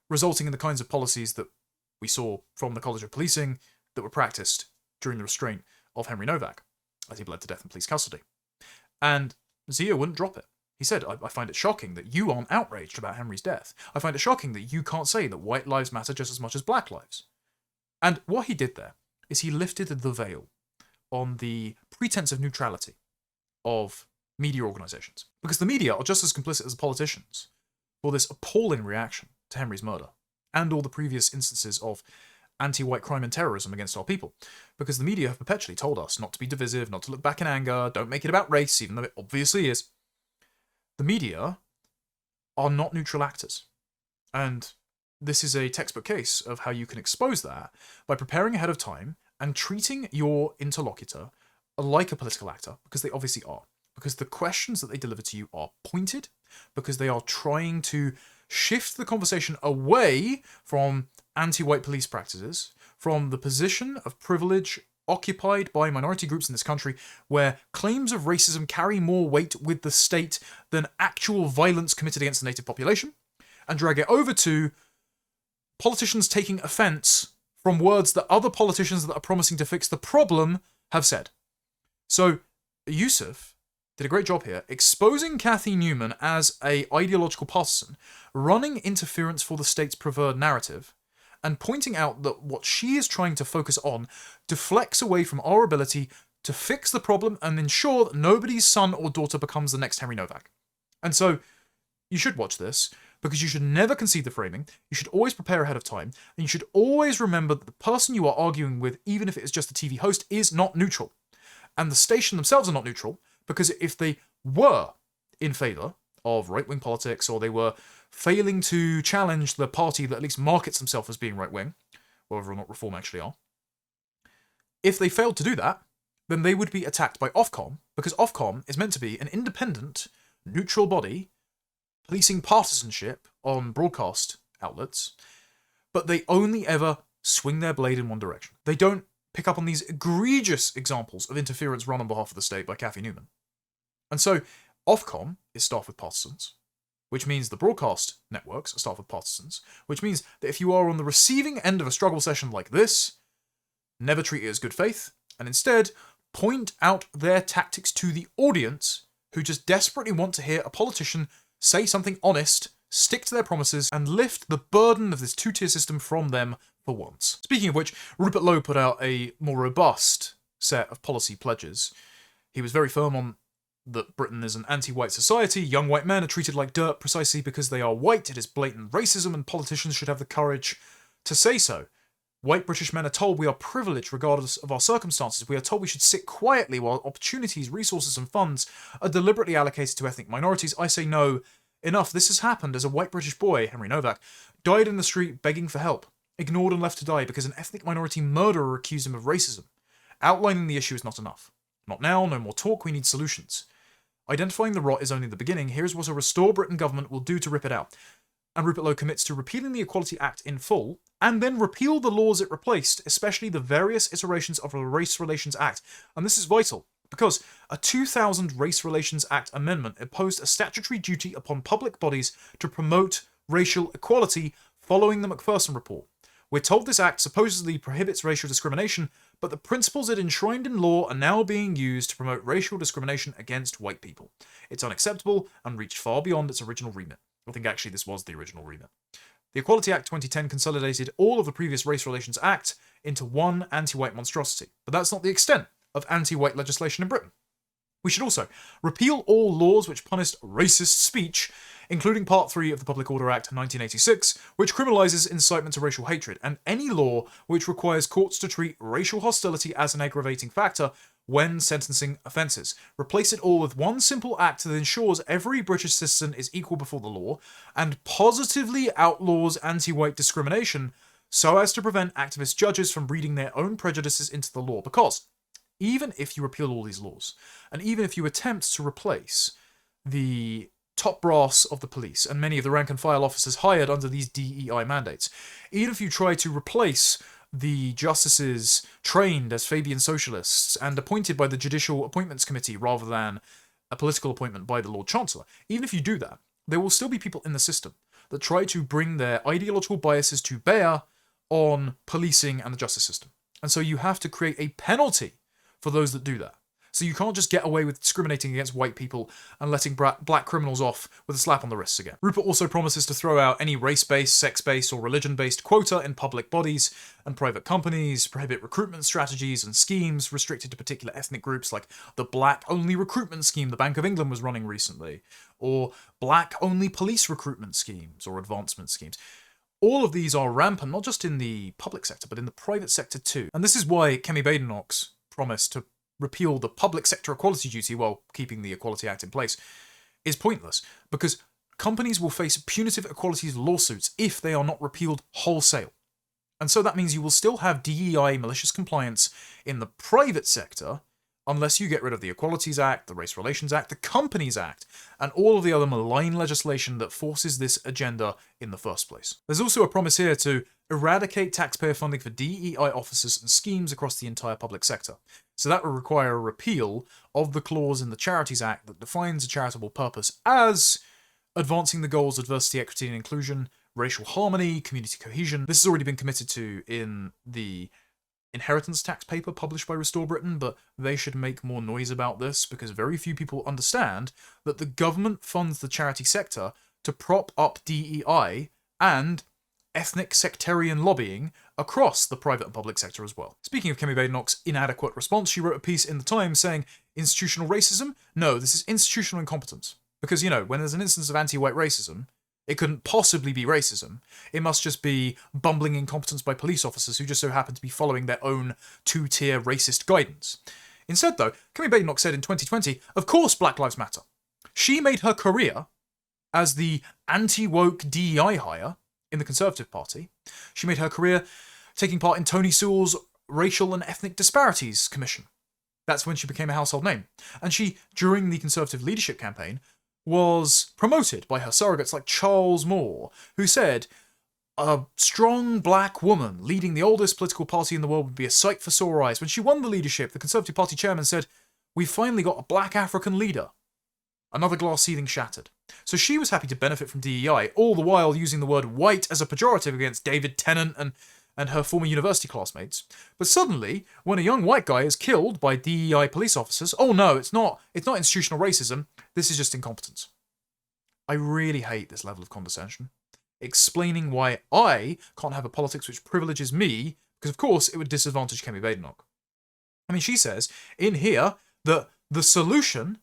resulting in the kinds of policies that we saw from the College of Policing that were practiced during the restraint of Henry Nowak, as he bled to death in police custody. And Zia wouldn't drop it. He said, I find it shocking that you aren't outraged about Henry's death. I find it shocking that you can't say that white lives matter just as much as black lives. And what he did there is he lifted the veil on the pretense of neutrality of media organisations. Because the media are just as complicit as the politicians for this appalling reaction to Henry's murder and all the previous instances of anti-white crime and terrorism against our people. Because the media have perpetually told us not to be divisive, not to look back in anger, don't make it about race, even though it obviously is. The media are not neutral actors. And this is a textbook case of how you can expose that by preparing ahead of time and treating your interlocutor like a political actor, because they obviously are. Because the questions that they deliver to you are pointed, because they are trying to shift the conversation away from anti-white police practices, from the position of privilege occupied by minority groups in this country, where claims of racism carry more weight with the state than actual violence committed against the native population, and drag it over to politicians taking offence from words that other politicians that are promising to fix the problem have said. So, Youssef did a great job here, exposing Cathy Newman as a ideological partisan, running interference for the state's preferred narrative, and pointing out that what she is trying to focus on deflects away from our ability to fix the problem and ensure that nobody's son or daughter becomes the next Henry Nowak. And so, you should watch this, because you should never concede the framing, you should always prepare ahead of time, and you should always remember that the person you are arguing with, even if it is just a TV host, is not neutral. And the station themselves are not neutral, because if they were in favour of right-wing politics, or they were failing to challenge the party that at least markets themselves as being right-wing, whether or not Reform actually are, if they failed to do that, then they would be attacked by Ofcom, because Ofcom is meant to be an independent, neutral body policing partisanship on broadcast outlets, but they only ever swing their blade in one direction. They don't pick up on these egregious examples of interference run on behalf of the state by Cathy Newman. And so, Ofcom is staffed with partisans, which means the broadcast networks are staffed with partisans, which means that if you are on the receiving end of a struggle session like this, never treat it as good faith, and instead point out their tactics to the audience who just desperately want to hear a politician say something honest, stick to their promises, and lift the burden of this two-tier system from them for once. Speaking of which, Rupert Lowe put out a more robust set of policy pledges. He was very firm on that Britain is an anti-white society, young white men are treated like dirt precisely because they are white, it is blatant racism, and politicians should have the courage to say so. White British men are told we are privileged regardless of our circumstances. We are told we should sit quietly while opportunities, resources and funds are deliberately allocated to ethnic minorities. I say no, enough. This has happened as a white British boy, Henry Nowak, died in the street begging for help, ignored and left to die because an ethnic minority murderer accused him of racism. Outlining the issue is not enough. Not now, no more talk, we need solutions. Identifying the rot is only the beginning. Here's what a Restore Britain government will do to rip it out. And Rupert Lowe commits to repealing the Equality Act in full, and then repeal the laws it replaced, especially the various iterations of the Race Relations Act. And this is vital, because a 2000 Race Relations Act amendment imposed a statutory duty upon public bodies to promote racial equality following the Macpherson Report. We're told this act supposedly prohibits racial discrimination, but the principles it enshrined in law are now being used to promote racial discrimination against white people. It's unacceptable and reached far beyond its original remit. I think actually this was the original remit. The Equality Act 2010 consolidated all of the previous Race Relations Act into one anti-white monstrosity, but that's not the extent of anti-white legislation in Britain. We should also repeal all laws which punished racist speech, including Part 3 of the Public Order Act 1986, which criminalises incitement to racial hatred, and any law which requires courts to treat racial hostility as an aggravating factor when sentencing offences. Replace it all with one simple act that ensures every British citizen is equal before the law, and positively outlaws anti-white discrimination so as to prevent activist judges from reading their own prejudices into the law. Because even if you repeal all these laws, and even if you attempt to replace the top brass of the police and many of the rank and file officers hired under these DEI mandates, even if you try to replace the justices trained as Fabian socialists and appointed by the Judicial Appointments Committee rather than a political appointment by the Lord Chancellor, even if you do that, there will still be people in the system that try to bring their ideological biases to bear on policing and the justice system. And so you have to create a penalty for those that do that. So you can't just get away with discriminating against white people and letting black criminals off with a slap on the wrists again. Rupert also promises to throw out any race-based, sex-based or religion-based quota in public bodies and private companies, prohibit recruitment strategies and schemes restricted to particular ethnic groups like the black-only recruitment scheme the Bank of England was running recently, or black-only police recruitment schemes or advancement schemes. All of these are rampant, not just in the public sector, but in the private sector too. And this is why Kemi Badenoch's promise to repeal the public sector equality duty while keeping the Equality Act in place is pointless, because companies will face punitive equalities lawsuits if they are not repealed wholesale. And so that means you will still have DEI malicious compliance in the private sector unless you get rid of the Equalities Act, the Race Relations Act, the Companies Act, and all of the other malign legislation that forces this agenda in the first place. There's also a promise here to eradicate taxpayer funding for DEI officers and schemes across the entire public sector. So that will require a repeal of the clause in the Charities Act that defines a charitable purpose as advancing the goals of diversity, equity and inclusion, racial harmony, community cohesion. This has already been committed to in the inheritance tax paper published by Restore Britain, but they should make more noise about this because very few people understand that the government funds the charity sector to prop up DEI and ethnic sectarian lobbying across the private and public sector as well. Speaking of Kemi Badenoch's inadequate response, she wrote a piece in The Times saying, institutional racism? No, this is institutional incompetence. Because, you know, when there's an instance of anti-white racism, it couldn't possibly be racism. It must just be bumbling incompetence by police officers who just so happen to be following their own two-tier racist guidance. Instead, though, Kemi Badenoch said in 2020, of course Black Lives Matter. She made her career as the anti-woke DEI hire in the Conservative Party. She made her career taking part in Tony Sewell's Racial and Ethnic Disparities Commission. That's when she became a household name. And she, during the Conservative leadership campaign, was promoted by her surrogates like Charles Moore, who said, a strong black woman leading the oldest political party in the world would be a sight for sore eyes. When she won the leadership, the Conservative Party chairman said, we've finally got a black African leader. Another glass ceiling shattered. So she was happy to benefit from DEI, all the while using the word white as a pejorative against David Tennant and her former university classmates. But suddenly, when a young white guy is killed by DEI police officers, oh no, it's not institutional racism, this is just incompetence. I really hate this level of condescension. Explaining why I can't have a politics which privileges me, because of course it would disadvantage Kemi Badenoch. I mean, she says in here that the solution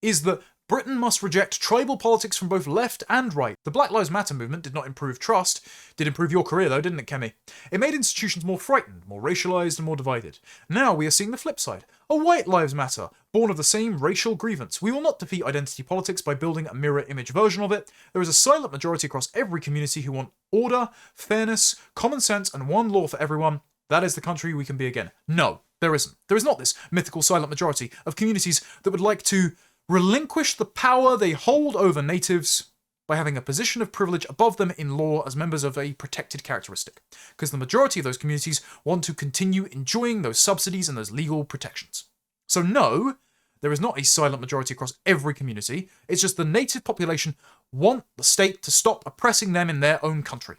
is that Britain must reject tribal politics from both left and right. The Black Lives Matter movement did not improve trust. Did improve your career though, didn't it, Kemi? It made institutions more frightened, more racialised and more divided. Now we are seeing the flip side. A White Lives Matter, born of the same racial grievance. We will not defeat identity politics by building a mirror image version of it. There is a silent majority across every community who want order, fairness, common sense and one law for everyone. That is the country we can be again. No, there isn't. There is not this mythical silent majority of communities that would like to relinquish the power they hold over natives by having a position of privilege above them in law as members of a protected characteristic. Because the majority of those communities want to continue enjoying those subsidies and those legal protections. So no, there is not a silent majority across every community. It's just the native population want the state to stop oppressing them in their own country.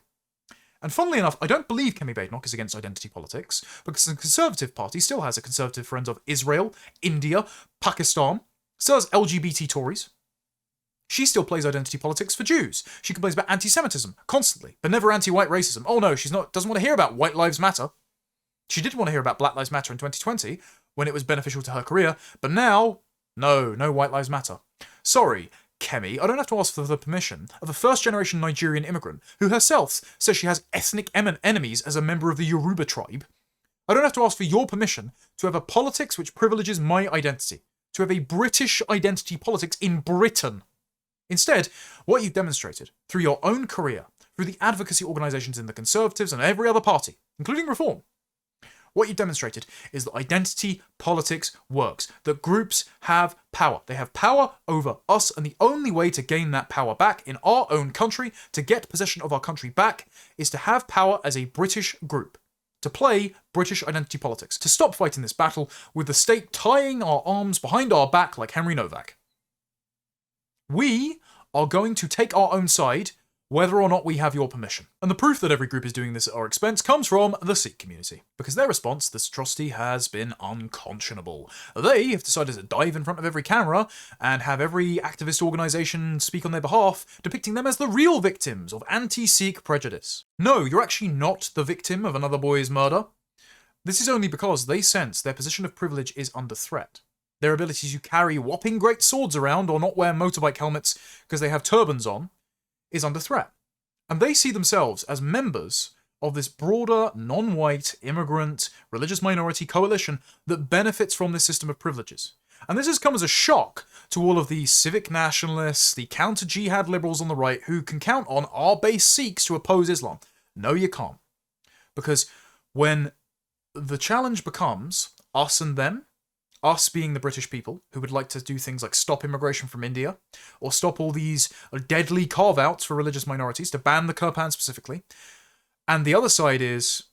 And funnily enough, I don't believe Kemi Badenoch is against identity politics, because the Conservative Party still has a conservative friend of Israel, India, Pakistan, still has LGBT Tories. She still plays identity politics for Jews. She complains about anti-Semitism constantly, but never anti-white racism. Oh no, doesn't want to hear about White Lives Matter. She did want to hear about Black Lives Matter in 2020, when it was beneficial to her career, but now, no White Lives Matter. Sorry, Kemi, I don't have to ask for the permission of a first-generation Nigerian immigrant who herself says she has ethnic enemies as a member of the Yoruba tribe. I don't have to ask for your permission to have a politics which privileges my identity, to have a British identity politics in Britain. Instead, what you've demonstrated through your own career, through the advocacy organisations in the Conservatives and every other party, including Reform, what you've demonstrated is that identity politics works, that groups have power. They have power over us, and the only way to gain that power back in our own country, to get possession of our country back, is to have power as a British group, to play British identity politics, to stop fighting this battle with the state tying our arms behind our back like Henry Nowak. We are going to take our own side, whether or not we have your permission. And the proof that every group is doing this at our expense comes from the Sikh community, because their response to this atrocity has been unconscionable. They have decided to dive in front of every camera and have every activist organisation speak on their behalf, depicting them as the real victims of anti-Sikh prejudice. No, you're actually not the victim of another boy's murder. This is only because they sense their position of privilege is under threat. Their ability to carry whopping great swords around or not wear motorbike helmets because they have turbans on is under threat. And they see themselves as members of this broader, non-white, immigrant, religious minority coalition that benefits from this system of privileges. And this has come as a shock to all of the civic nationalists, the counter-jihad liberals on the right, who can count on our base Sikhs to oppose Islam. No, you can't. Because when the challenge becomes us and them, us being the British people, who would like to do things like stop immigration from India, or stop all these deadly carve-outs for religious minorities, to ban the Kirpan specifically. And the other side is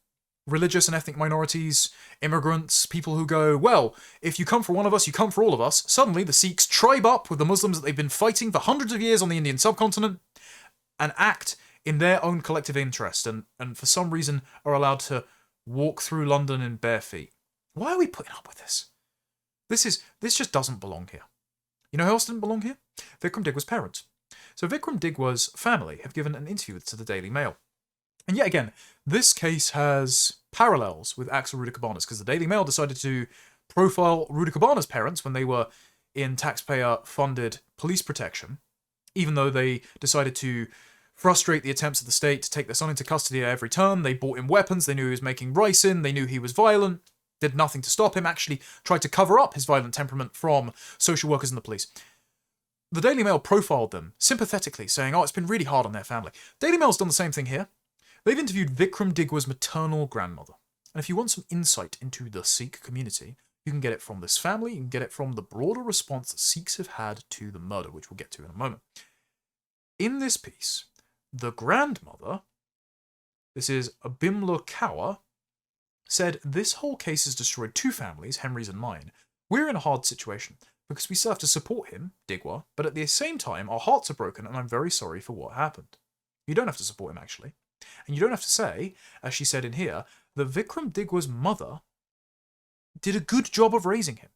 religious and ethnic minorities, immigrants, people who go, well, if you come for one of us, you come for all of us. Suddenly the Sikhs tribe up with the Muslims that they've been fighting for hundreds of years on the Indian subcontinent, and act in their own collective interest, and for some reason are allowed to walk through London in bare feet. Why are we putting up with this? This just doesn't belong here. You know who else didn't belong here? Vikram Digwa's parents. So Vikram Digwa's family have given an interview to the Daily Mail. And yet again, this case has parallels with Axel Rudikabana's, because the Daily Mail decided to profile Rudikabana's parents when they were in taxpayer-funded police protection, even though they decided to frustrate the attempts of the state to take their son into custody at every turn. They bought him weapons, they knew he was making ricin, they knew he was violent, did nothing to stop him, actually tried to cover up his violent temperament from social workers and the police. The Daily Mail profiled them sympathetically, saying, oh, it's been really hard on their family. Daily Mail's done the same thing here. They've interviewed Vikram Digwa's maternal grandmother. And if you want some insight into the Sikh community, you can get it from this family, you can get it from the broader response that Sikhs have had to the murder, which we'll get to in a moment. In this piece, the grandmother, this is Abimla Kaur, said, this whole case has destroyed two families, Henry's and mine. We're in a hard situation, because we still have to support him, Digwa, but at the same time, our hearts are broken and I'm very sorry for what happened. You don't have to support him, actually. And you don't have to say, as she said in here, that Vikram Digwa's mother did a good job of raising him.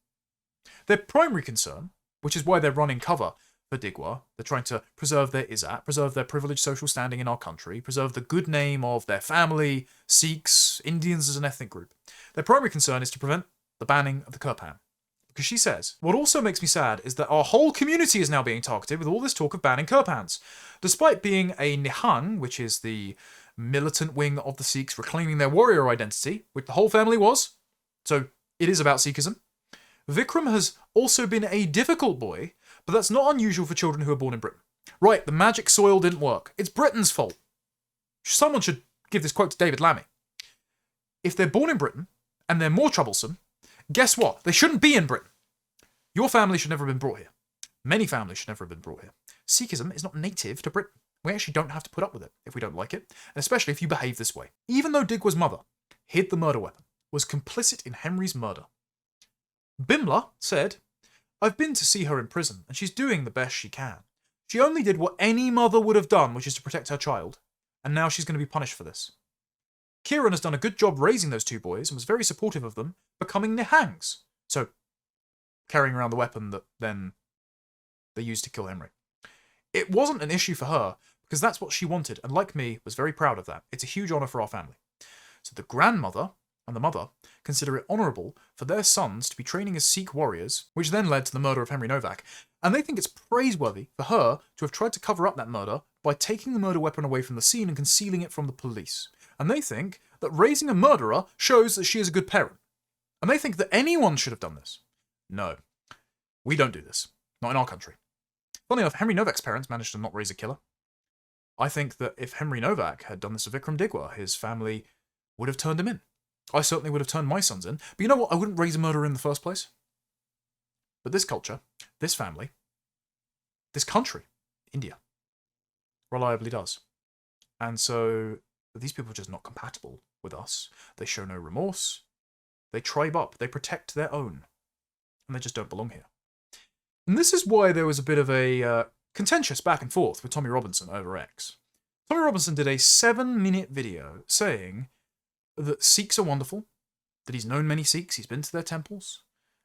Their primary concern, which is why they're running cover for Digwa, they're trying to preserve their Izzat, preserve their privileged social standing in our country, preserve the good name of their family, Sikhs, Indians as an ethnic group. Their primary concern is to prevent the banning of the Kirpan. Because she says, what also makes me sad is that our whole community is now being targeted with all this talk of banning Kirpans. Despite being a Nihang, which is the militant wing of the Sikhs reclaiming their warrior identity, which the whole family was, so it is about Sikhism, Vikram has also been a difficult boy, but that's not unusual for children who are born in Britain. Right, the magic soil didn't work. It's Britain's fault. Someone should give this quote to David Lammy. If they're born in Britain, and they're more troublesome, guess what? They shouldn't be in Britain. Your family should never have been brought here. Many families should never have been brought here. Sikhism is not native to Britain. We actually don't have to put up with it if we don't like it, and especially if you behave this way. Even though Digwa's mother hid the murder weapon, was complicit in Henry's murder. Bimla said, I've been to see her in prison, and she's doing the best she can. She only did what any mother would have done, which is to protect her child, and now she's going to be punished for this. Kieran has done a good job raising those two boys and was very supportive of them becoming Nihangs. So, carrying around the weapon that then they used to kill Henry. It wasn't an issue for her, because that's what she wanted, and like me, was very proud of that. It's a huge honour for our family. So the grandmother and the mother consider it honourable for their sons to be training as Sikh warriors, which then led to the murder of Henry Nowak, and they think it's praiseworthy for her to have tried to cover up that murder by taking the murder weapon away from the scene and concealing it from the police. And they think that raising a murderer shows that she is a good parent. And they think that anyone should have done this. No, we don't do this. Not in our country. Funny enough, Henry Nowak's parents managed to not raise a killer. I think that if Henry Nowak had done this to Vikram Digwa, his family would have turned him in. I certainly would have turned my sons in. But you know what? I wouldn't raise a murderer in the first place. But this culture, this family, this country, India, reliably does. And so these people are just not compatible with us. They show no remorse. They tribe up. They protect their own. And they just don't belong here. And this is why there was a bit of a contentious back and forth with Tommy Robinson over X. Tommy Robinson did a 7-minute video saying that Sikhs are wonderful, that he's known many Sikhs, he's been to their temples,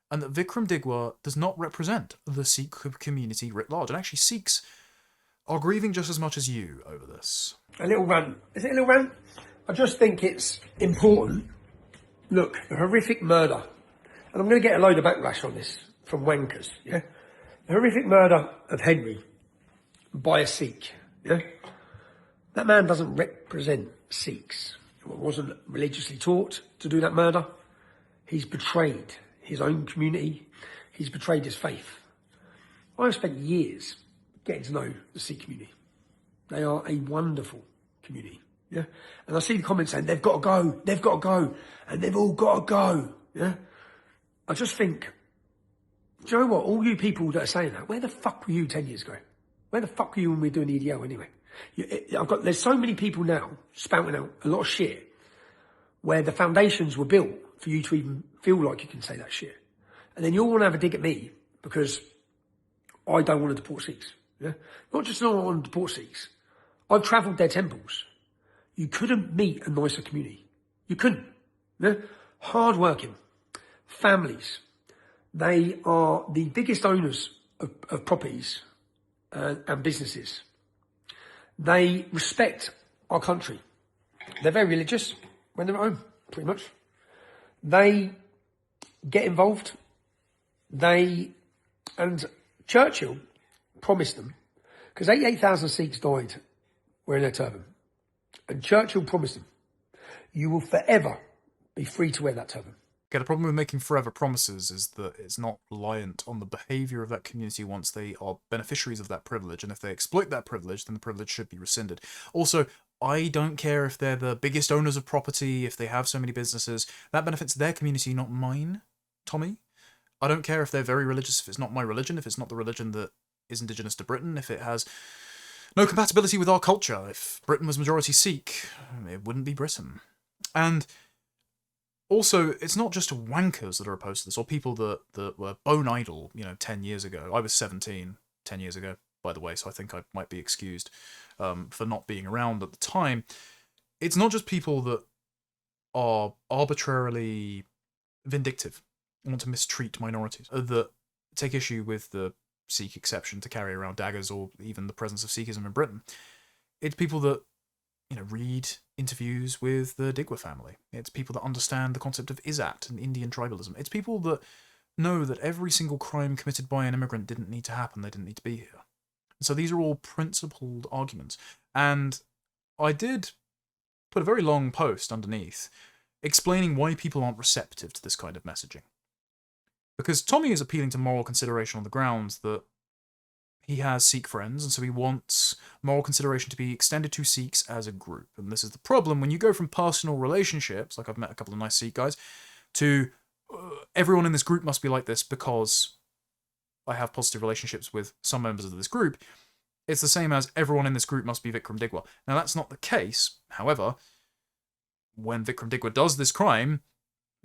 and that Vikram Digwa does not represent the Sikh community writ large. And actually, Sikhs are grieving just as much as you over this. A little rant. Is it a little rant? I just think it's important. Look, a horrific murder. And I'm going to get a load of backlash on this from wankers, yeah? The horrific murder of Henry by a Sikh, yeah? That man doesn't represent Sikhs. He wasn't religiously taught to do that murder. He's betrayed his own community. He's betrayed his faith. I've spent years getting to know the Sikh community. They are a wonderful community, yeah? And I see the comments saying, they've got to go, and they've all got to go, yeah? I just think, do you know what? All you people that are saying that, where the fuck were you 10 years ago? Where the fuck were you when we were doing EDL anyway? There's so many people now spouting out a lot of shit where the foundations were built for you to even feel like you can say that shit. And then you all want to have a dig at me because I don't want to deport Sikhs. Yeah? Not just not want to deport Sikhs. I've travelled their temples. You couldn't meet a nicer community. You couldn't. Yeah? Hard-working. Families. They are the biggest owners of properties and businesses. They respect our country. They're very religious when they're at home, pretty much. They get involved. And Churchill promised them, because 88,000 Sikhs died wearing their turban. And Churchill promised them, you will forever be free to wear that turban. Okay, the problem with making forever promises is that it's not reliant on the behaviour of that community once they are beneficiaries of that privilege, and if they exploit that privilege, then the privilege should be rescinded. Also, I don't care if they're the biggest owners of property, if they have so many businesses. That benefits their community, not mine, Tommy. I don't care if they're very religious, if it's not my religion, if it's not the religion that is indigenous to Britain, if it has no compatibility with our culture. If Britain was majority Sikh, it wouldn't be Britain. And also, it's not just wankers that are opposed to this, or people that were bone idle, 10 years ago. I was 17 10 years ago, by the way, so I think I might be excused for not being around at the time. It's not just people that are arbitrarily vindictive, want to mistreat minorities, that take issue with the Sikh exception to carry around daggers or even the presence of Sikhism in Britain. It's people that read interviews with the Digwa family. It's people that understand the concept of Izzat and Indian tribalism. It's people that know that every single crime committed by an immigrant didn't need to happen, they didn't need to be here. So these are all principled arguments. And I did put a very long post underneath explaining why people aren't receptive to this kind of messaging. Because Tommy is appealing to moral consideration on the grounds that he has Sikh friends, and so he wants moral consideration to be extended to Sikhs as a group. And this is the problem when you go from personal relationships, like I've met a couple of nice Sikh guys, to everyone in this group must be like this because I have positive relationships with some members of this group. It's the same as everyone in this group must be Vikram Digwa. Now, that's not the case. However, when Vikram Digwa does this crime,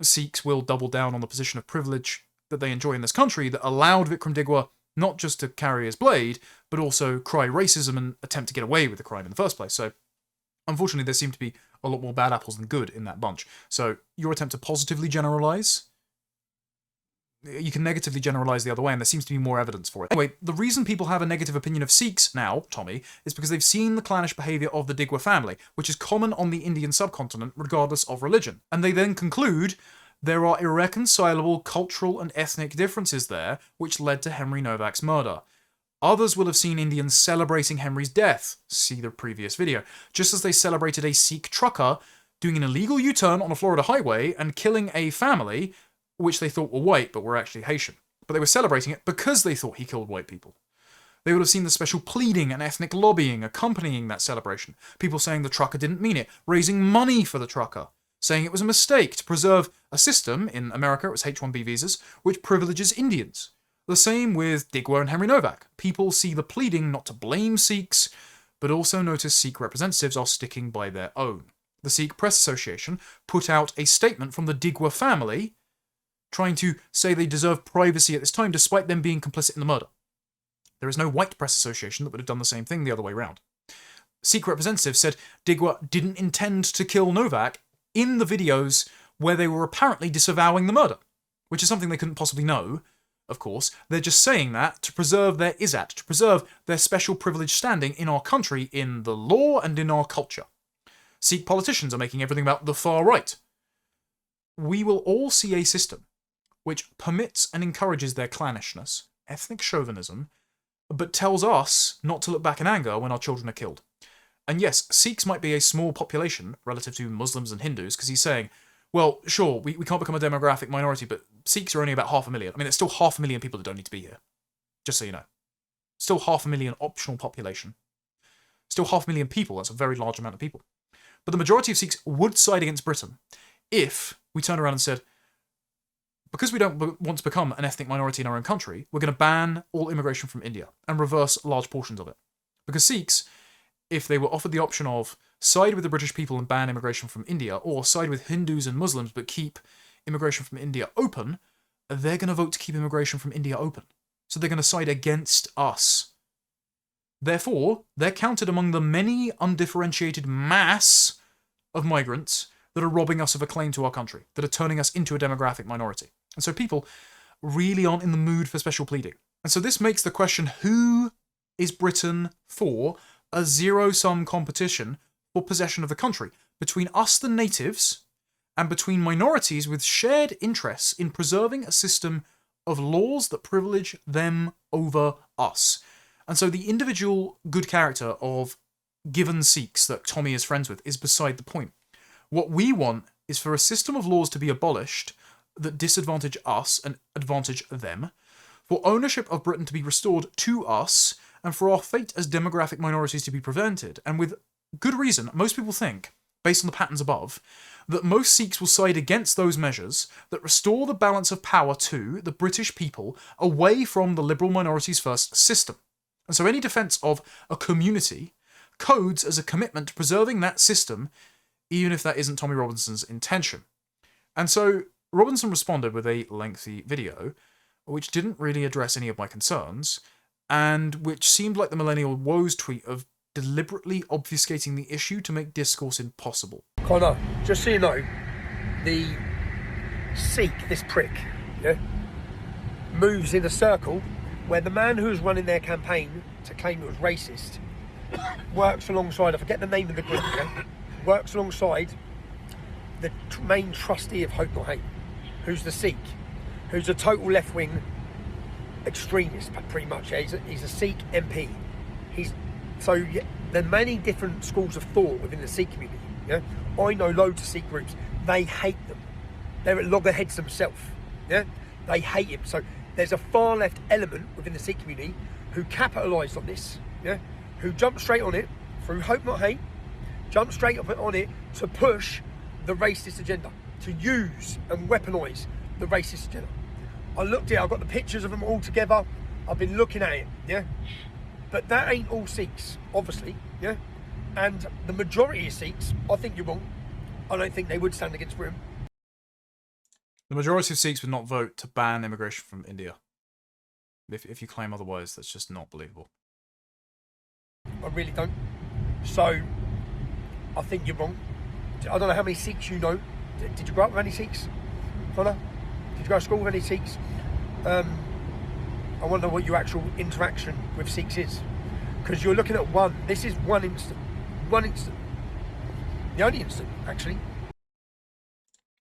Sikhs will double down on the position of privilege that they enjoy in this country that allowed Vikram Digwa not just to carry his blade, but also cry racism and attempt to get away with the crime in the first place. So, unfortunately, there seem to be a lot more bad apples than good in that bunch. So, your attempt to positively generalise, you can negatively generalise the other way, and there seems to be more evidence for it. Anyway, the reason people have a negative opinion of Sikhs now, Tommy, is because they've seen the clannish behaviour of the Digwa family, which is common on the Indian subcontinent regardless of religion. And they then conclude there are irreconcilable cultural and ethnic differences there, which led to Henry Nowak's murder. Others will have seen Indians celebrating Henry's death, see the previous video, just as they celebrated a Sikh trucker doing an illegal U-turn on a Florida highway and killing a family which they thought were white but were actually Haitian. But they were celebrating it because they thought he killed white people. They would have seen the special pleading and ethnic lobbying accompanying that celebration. People saying the trucker didn't mean it, raising money for the trucker, saying it was a mistake to preserve a system, in America it was H-1B visas, which privileges Indians. The same with Digwa and Henry Nowak. People see the pleading not to blame Sikhs, but also notice Sikh representatives are sticking by their own. The Sikh Press Association put out a statement from the Digwa family trying to say they deserve privacy at this time despite them being complicit in the murder. There is no white press association that would have done the same thing the other way around. Sikh representatives said Digwa didn't intend to kill Nowak in the videos where they were apparently disavowing the murder, which is something they couldn't possibly know, of course. They're just saying that to preserve their izzat, to preserve their special privileged standing in our country, in the law and in our culture. Sikh politicians are making everything about the far right. We will all see a system which permits and encourages their clannishness, ethnic chauvinism, but tells us not to look back in anger when our children are killed. And yes, Sikhs might be a small population relative to Muslims and Hindus, because he's saying, well, sure, we can't become a demographic minority, but Sikhs are only about 500,000. I mean, there's still 500,000 people that don't need to be here. Just so you know. Still 500,000 optional population. Still 500,000 people, that's a very large amount of people. But the majority of Sikhs would side against Britain if we turned around and said, because we don't want to become an ethnic minority in our own country, we're going to ban all immigration from India and reverse large portions of it. Because Sikhs, if they were offered the option of side with the British people and ban immigration from India, or side with Hindus and Muslims but keep immigration from India open, they're going to vote to keep immigration from India open. So they're going to side against us. Therefore, they're counted among the many undifferentiated mass of migrants that are robbing us of a claim to our country, that are turning us into a demographic minority. And so people really aren't in the mood for special pleading. And so this makes the question, who is Britain for, a zero-sum competition for possession of the country between us, the natives, and between minorities with shared interests in preserving a system of laws that privilege them over us. And so the individual good character of given Sikhs that Tommy is friends with is beside the point. What we want is for a system of laws to be abolished that disadvantage us and advantage them, for ownership of Britain to be restored to us, and for our fate as demographic minorities to be prevented. And with good reason, most people think, based on the patterns above, that most Sikhs will side against those measures that restore the balance of power to the British people away from the liberal minorities first system. And so any defence of a community codes as a commitment to preserving that system, even if that isn't Tommy Robinson's intention. And so Robinson responded with a lengthy video, which didn't really address any of my concerns, and which seemed like the Millennial Woes tweet of deliberately obfuscating the issue to make discourse impossible. Connor, just so you know, the Sikh, this prick, yeah, moves in a circle where the man who's running their campaign to claim it was racist works alongside, I forget the name of the group, yeah, works alongside the main trustee of Hope Not Hate, who's the Sikh. who's a total left-wing extremist, pretty much. Yeah? He's a Sikh MP. There are many different schools of thought within the Sikh community. Yeah, I know loads of Sikh groups. They hate them. They're at loggerheads themselves. Yeah, they hate him. So there's a far left element within the Sikh community who capitalised on this. Yeah, who jumped straight on it through hope not hate. Jumped straight on it to push the racist agenda, to use and weaponise the racist agenda. I looked at it, I've got the pictures of them all together, I've been looking at it, yeah? But that ain't all Sikhs, obviously, yeah? And the majority of Sikhs, I think you're wrong. I don't think they would stand against Britain. The majority of Sikhs would not vote to ban immigration from India. If you claim otherwise, that's just not believable. I really don't. So, I think you're wrong. I don't know how many Sikhs you know. Did you grow up with any Sikhs? Connor? Did you go to school with any Sikhs? I wonder what your actual interaction with Sikhs is. Because you're looking at one. This is one instant. One instant. The only instant, actually.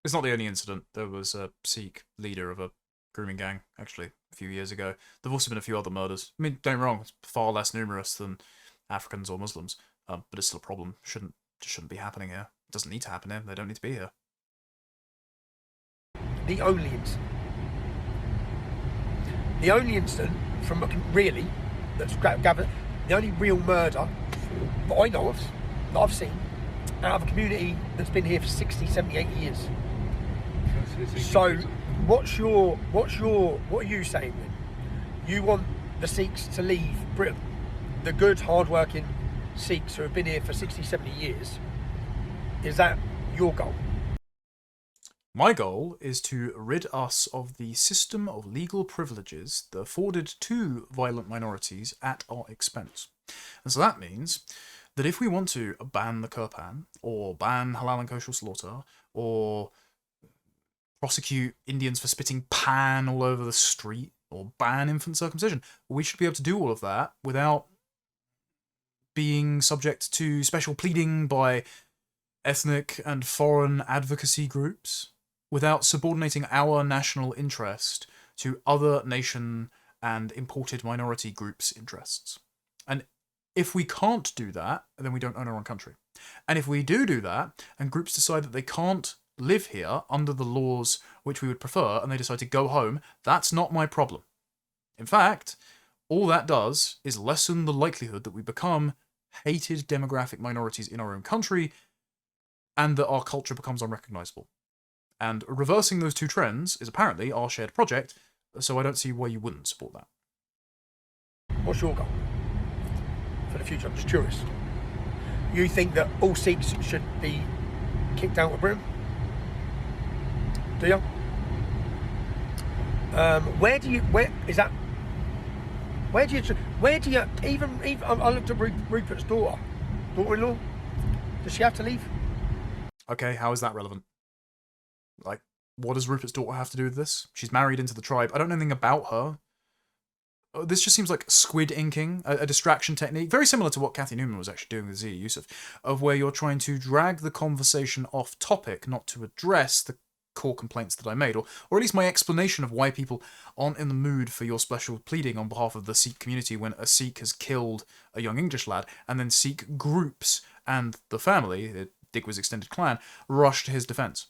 It's not the only incident. There was a Sikh leader of a grooming gang, actually, a few years ago. There have also been a few other murders. I mean, don't get me wrong, it's far less numerous than Africans or Muslims, but it's still a problem. Shouldn't be happening here. It doesn't need to happen here. They don't need to be here. The only incident from really that's gathered, the only real murder that I know of, that I've seen, out of a community that's been here for 60, 70, 80 years. So, what are you saying then? You want the Sikhs to leave Britain? The good, hard-working Sikhs who have been here for 60, 70 years? Is that your goal? My goal is to rid us of the system of legal privileges that are afforded to violent minorities at our expense. And so that means that if we want to ban the Kirpan, or ban halal and kosher slaughter, or prosecute Indians for spitting pan all over the street, or ban infant circumcision, we should be able to do all of that without being subject to special pleading by ethnic and foreign advocacy groups, without subordinating our national interest to other nation and imported minority groups' interests. And if we can't do that, then we don't own our own country. And if we do that, and groups decide that they can't live here under the laws which we would prefer, and they decide to go home, that's not my problem. In fact, all that does is lessen the likelihood that we become hated demographic minorities in our own country, and that our culture becomes unrecognisable. And reversing those two trends is apparently our shared project, so I don't see why you wouldn't support that. What's your goal for the future? I'm just curious. You think that all Sikhs should be kicked out of Britain? Do you? Where do you even I looked at Rupert's daughter-in-law. Does she have to leave? Okay, how is that relevant? Like, what does Rupert's daughter have to do with this? She's married into the tribe. I don't know anything about her. This just seems like squid inking, a distraction technique, very similar to what Kathy Newman was actually doing with Zia Yusuf, of where you're trying to drag the conversation off topic, not to address the core complaints that I made, or at least my explanation of why people aren't in the mood for your special pleading on behalf of the Sikh community when a Sikh has killed a young English lad, and then Sikh groups and the family, the Digwa's extended clan, rush to his defence.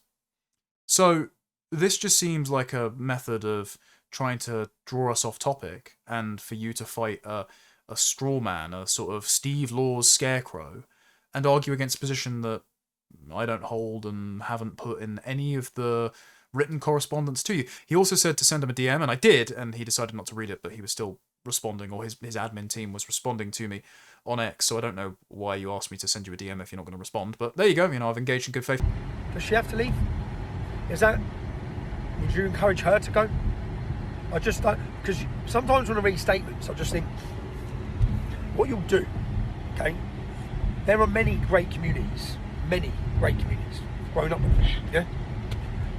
So this just seems like a method of trying to draw us off topic, and for you to fight a straw man, a sort of Steve Law's scarecrow, and argue against a position that I don't hold and haven't put in any of the written correspondence to you. He also said to send him a DM, and I did, and he decided not to read it, but he was still responding, or his admin team was responding to me on X, so I don't know why you asked me to send you a DM if you're not going to respond, but there you go, I've engaged in good faith. Does she have to leave? Would you encourage her to go? I just don't, because sometimes when I read statements, I just think, what you'll do, okay? There are many great communities growing up with them, yeah?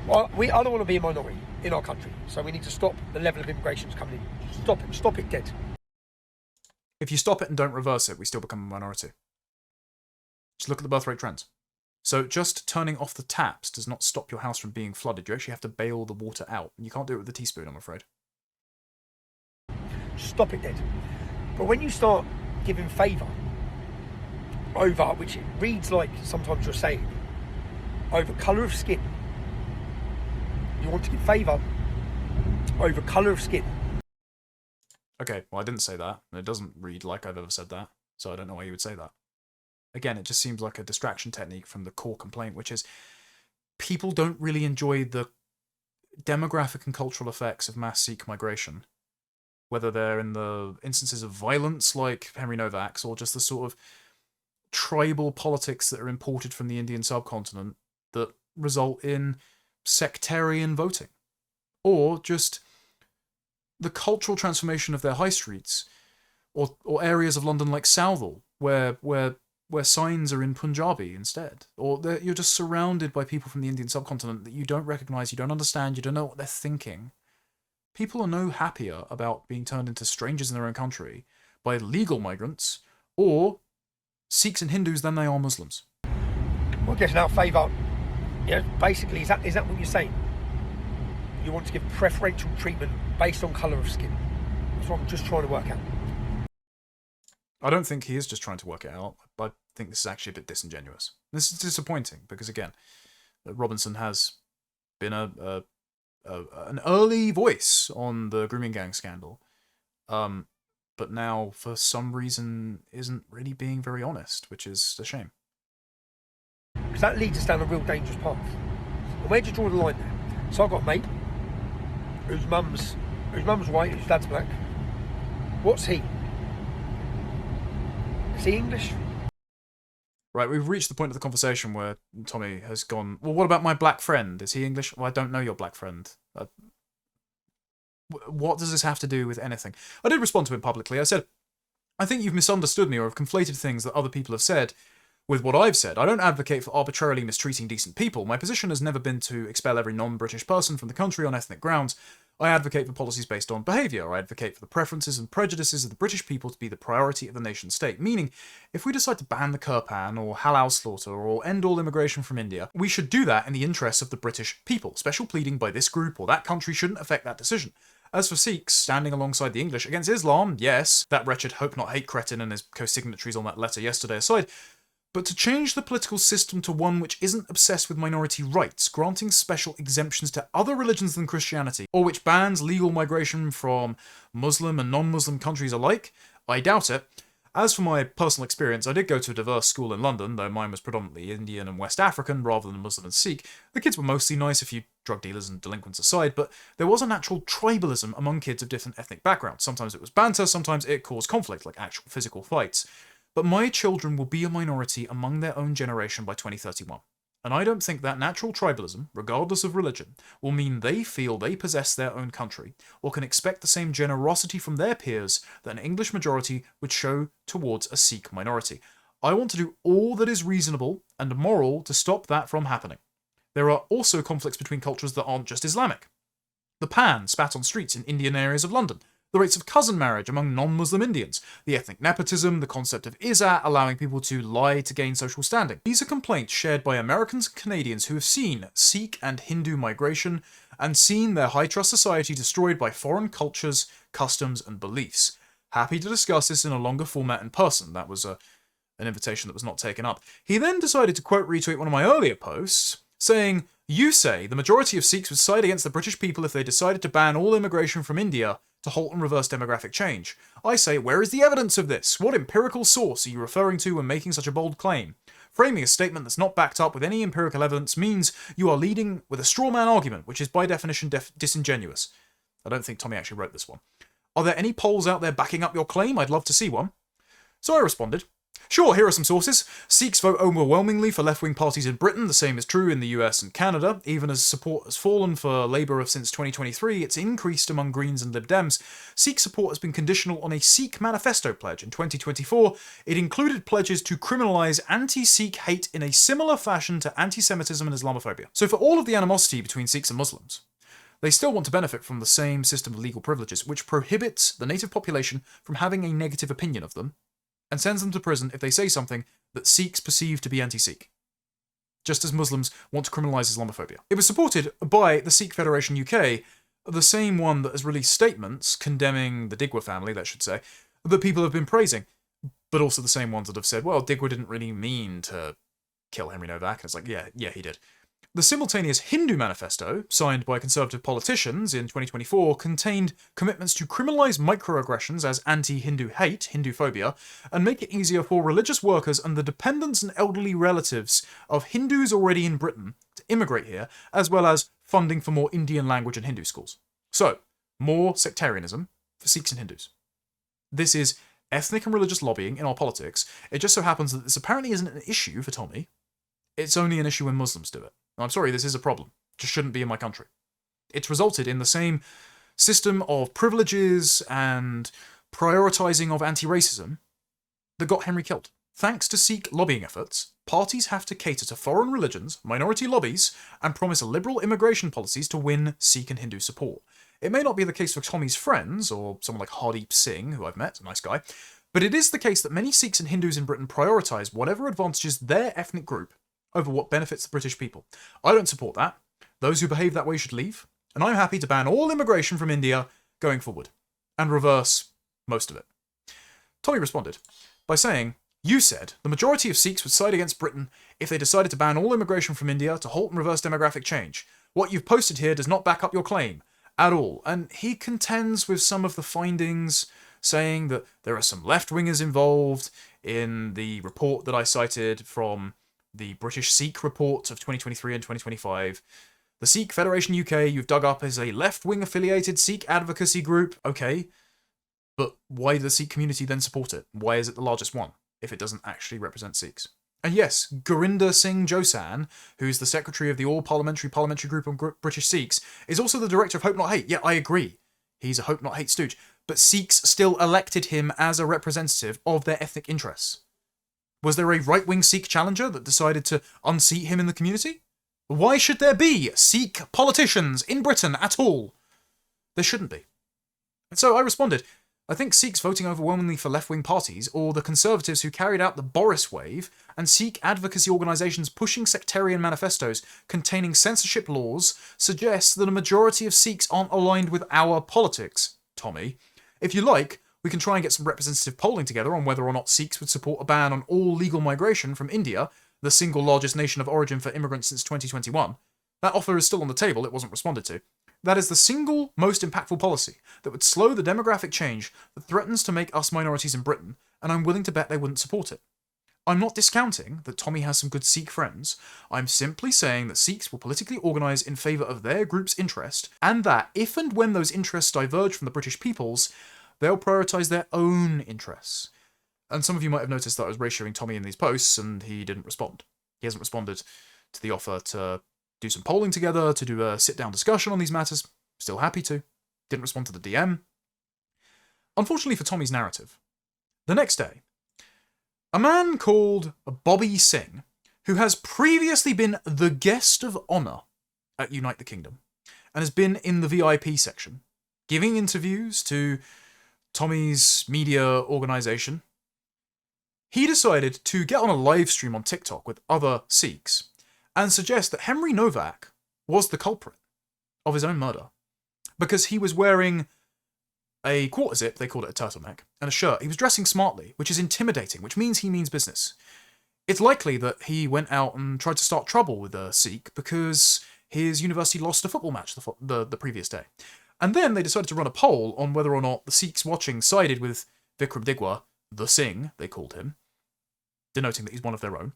Well, I don't want to be a minority in our country, so we need to stop the level of immigrations coming in. Stop it dead. If you stop it and don't reverse it, we still become a minority. Just look at the birth rate trends. So just turning off the taps does not stop your house from being flooded. You actually have to bail the water out. And you can't do it with a teaspoon, I'm afraid. Stop it dead. But when you start giving favour over, which it reads like sometimes you're saying, over colour of skin, you want to give favour over colour of skin. Okay, well, I didn't say that, and it doesn't read like I've ever said that, so I don't know why you would say that. Again, it just seems like a distraction technique from the core complaint, which is people don't really enjoy the demographic and cultural effects of mass Sikh migration, whether they're in the instances of violence like Henry Nowak's, or just the sort of tribal politics that are imported from the Indian subcontinent that result in sectarian voting, or just the cultural transformation of their high streets, or areas of London like Southall, where signs are in Punjabi instead, or you're just surrounded by people from the Indian subcontinent that you don't recognise, you don't understand, you don't know what they're thinking. People are no happier about being turned into strangers in their own country by legal migrants or Sikhs and Hindus than they are Muslims. Well, getting out favour, basically, is that what you're saying? You want to give preferential treatment based on colour of skin. That's what I'm just trying to work out. I don't think he is just trying to work it out. I think this is actually a bit disingenuous. This is disappointing because, again, Robinson has been an early voice on the grooming gang scandal, but now, for some reason, isn't really being very honest, which is a shame. Because that leads us down a real dangerous path. And where do you draw the line there? So I've got a mate whose mum's white, whose dad's black. What's he? Is he English? Right, we've reached the point of the conversation where Tommy has gone, well, what about my black friend? Is he English? Well, I don't know your black friend. What does this have to do with anything? I did respond to him publicly. I said, I think you've misunderstood me or have conflated things that other people have said with what I've said. I don't advocate for arbitrarily mistreating decent people. My position has never been to expel every non-British person from the country on ethnic grounds. I advocate for policies based on behaviour. I advocate for the preferences and prejudices of the British people to be the priority of the nation state. Meaning, if we decide to ban the Kirpan or halal slaughter or end all immigration from India, we should do that in the interests of the British people. Special pleading by this group or that country shouldn't affect that decision. As for Sikhs standing alongside the English against Islam, yes, that wretched Hope Not Hate cretin and his co-signatories on that letter yesterday aside, but to change the political system to one which isn't obsessed with minority rights, granting special exemptions to other religions than Christianity, or which bans legal migration from Muslim and non-Muslim countries alike, I doubt it. As for my personal experience, I did go to a diverse school in London, though mine was predominantly Indian and West African rather than Muslim and Sikh. The kids were mostly nice, a few drug dealers and delinquents aside, but there was a natural tribalism among kids of different ethnic backgrounds. Sometimes it was banter, sometimes it caused conflict, like actual physical fights. But my children will be a minority among their own generation by 2031. And I don't think that natural tribalism, regardless of religion, will mean they feel they possess their own country, or can expect the same generosity from their peers that an English majority would show towards a Sikh minority. I want to do all that is reasonable and moral to stop that from happening. There are also conflicts between cultures that aren't just Islamic. The pan spat on streets in Indian areas of London, the rates of cousin marriage among non-Muslim Indians, the ethnic nepotism, the concept of Izzat allowing people to lie to gain social standing. These are complaints shared by Americans and Canadians who have seen Sikh and Hindu migration and seen their high-trust society destroyed by foreign cultures, customs, and beliefs. Happy to discuss this in a longer format in person. That was an invitation that was not taken up. He then decided to quote retweet one of my earlier posts, saying, "You say the majority of Sikhs would side against the British people if they decided to ban all immigration from India to halt and reverse demographic change. I say, where is the evidence of this? What empirical source are you referring to when making such a bold claim? Framing a statement that's not backed up with any empirical evidence means you are leading with a straw man argument, which is by definition disingenuous." I don't think Tommy actually wrote this one. "Are there any polls out there backing up your claim? I'd love to see one." So I responded, "Sure, here are some sources. Sikhs vote overwhelmingly for left-wing parties in Britain. The same is true in the US and Canada. Even as support has fallen for Labour since 2023, it's increased among Greens and Lib Dems. Sikh support has been conditional on a Sikh manifesto pledge. In 2024, it included pledges to criminalise anti-Sikh hate in a similar fashion to anti-Semitism and Islamophobia. So for all of the animosity between Sikhs and Muslims, they still want to benefit from the same system of legal privileges, which prohibits the native population from having a negative opinion of them, and sends them to prison if they say something that Sikhs perceive to be anti-Sikh. just as Muslims want to criminalise Islamophobia. It was supported by the Sikh Federation UK, the same one that has released statements condemning the Digwa family, that should say, that people have been praising, but also the same ones that have said, well, Digwa didn't really mean to kill Henry Nowak. And it's like, yeah, he did. The simultaneous Hindu manifesto, signed by conservative politicians in 2024, contained commitments to criminalise microaggressions as anti-Hindu hate, Hinduphobia, and make it easier for religious workers and the dependents and elderly relatives of Hindus already in Britain to immigrate here, as well as funding for more Indian language and Hindu schools. So, more sectarianism for Sikhs and Hindus. This is ethnic and religious lobbying in our politics. It just so happens that this apparently isn't an issue for Tommy. It's only an issue when Muslims do it. I'm sorry, this is a problem. It just shouldn't be in my country. It's resulted in the same system of privileges and prioritising of anti-racism that got Henry killed. Thanks to Sikh lobbying efforts, parties have to cater to foreign religions, minority lobbies, and promise liberal immigration policies to win Sikh and Hindu support. It may not be the case for Tommy's friends, or someone like Hardeep Singh, who I've met, a nice guy, but it is the case that many Sikhs and Hindus in Britain prioritise whatever advantages their ethnic group over what benefits the British people. I don't support that. Those who behave that way should leave, and I'm happy to ban all immigration from India going forward, and reverse most of it. Tommy responded by saying, "You said the majority of Sikhs would side against Britain if they decided to ban all immigration from India to halt and reverse demographic change. What you've posted here does not back up your claim at all." And he contends with some of the findings, saying that there are some left-wingers involved in the report that I cited from the British Sikh report of 2023 and 2025. The Sikh Federation UK you've dug up as a left-wing affiliated Sikh advocacy group. Okay, but why did the Sikh community then support it? Why is it the largest one if it doesn't actually represent Sikhs? And yes, Gurinder Singh Josan, who's the secretary of the All-Parliamentary Group on British Sikhs, is also the director of Hope Not Hate. Yeah, I agree. He's a Hope Not Hate stooge. But Sikhs still elected him as a representative of their ethnic interests. Was there a right-wing Sikh challenger that decided to unseat him in the community? Why should there be Sikh politicians in Britain at all? There shouldn't be. And so I responded, I think Sikhs voting overwhelmingly for left-wing parties, or the Conservatives who carried out the Boris wave, and Sikh advocacy organisations pushing sectarian manifestos containing censorship laws, suggests that a majority of Sikhs aren't aligned with our politics, Tommy. If you like, we can try and get some representative polling together on whether or not Sikhs would support a ban on all legal migration from India, the single largest nation of origin for immigrants since 2021. That offer is still on the table, it wasn't responded to. That is the single most impactful policy that would slow the demographic change that threatens to make us minorities in Britain, and I'm willing to bet they wouldn't support it. I'm not discounting that Tommy has some good Sikh friends. I'm simply saying that Sikhs will politically organise in favour of their group's interest, and that if and when those interests diverge from the British people's, they'll prioritise their own interests. And some of you might have noticed that I was ratioing Tommy in these posts, and he didn't respond. He hasn't responded to the offer to do some polling together, to do a sit-down discussion on these matters. Still happy to. Didn't respond to the DM. Unfortunately for Tommy's narrative, the next day, a man called Bobby Singh, who has previously been the guest of honour at Unite the Kingdom, and has been in the VIP section, giving interviews to Tommy's media organisation, he decided to get on a live stream on TikTok with other Sikhs and suggest that Henry Nowak was the culprit of his own murder because he was wearing a quarter zip, they called it a turtleneck, and a shirt. He was dressing smartly, which is intimidating, which means he means business. It's likely that he went out and tried to start trouble with a Sikh because his university lost a football match the previous day. And then they decided to run a poll on whether or not the Sikhs watching sided with Vikram Digwa, the Singh, they called him, denoting that he's one of their own,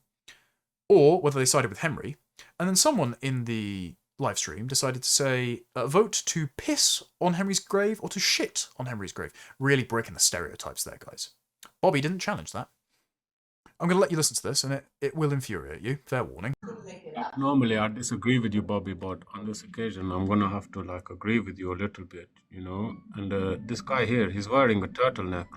or whether they sided with Henry. And then someone in the live stream decided to say, vote to piss on Henry's grave or to shit on Henry's grave. Really breaking the stereotypes there, guys. Bobby didn't challenge that. I'm going to let you listen to this, and it will infuriate you. Fair warning. Normally, I disagree with you, Bobby, but on this occasion, I'm going to have to, agree with you a little bit, you know? And this guy here, he's wearing a turtleneck,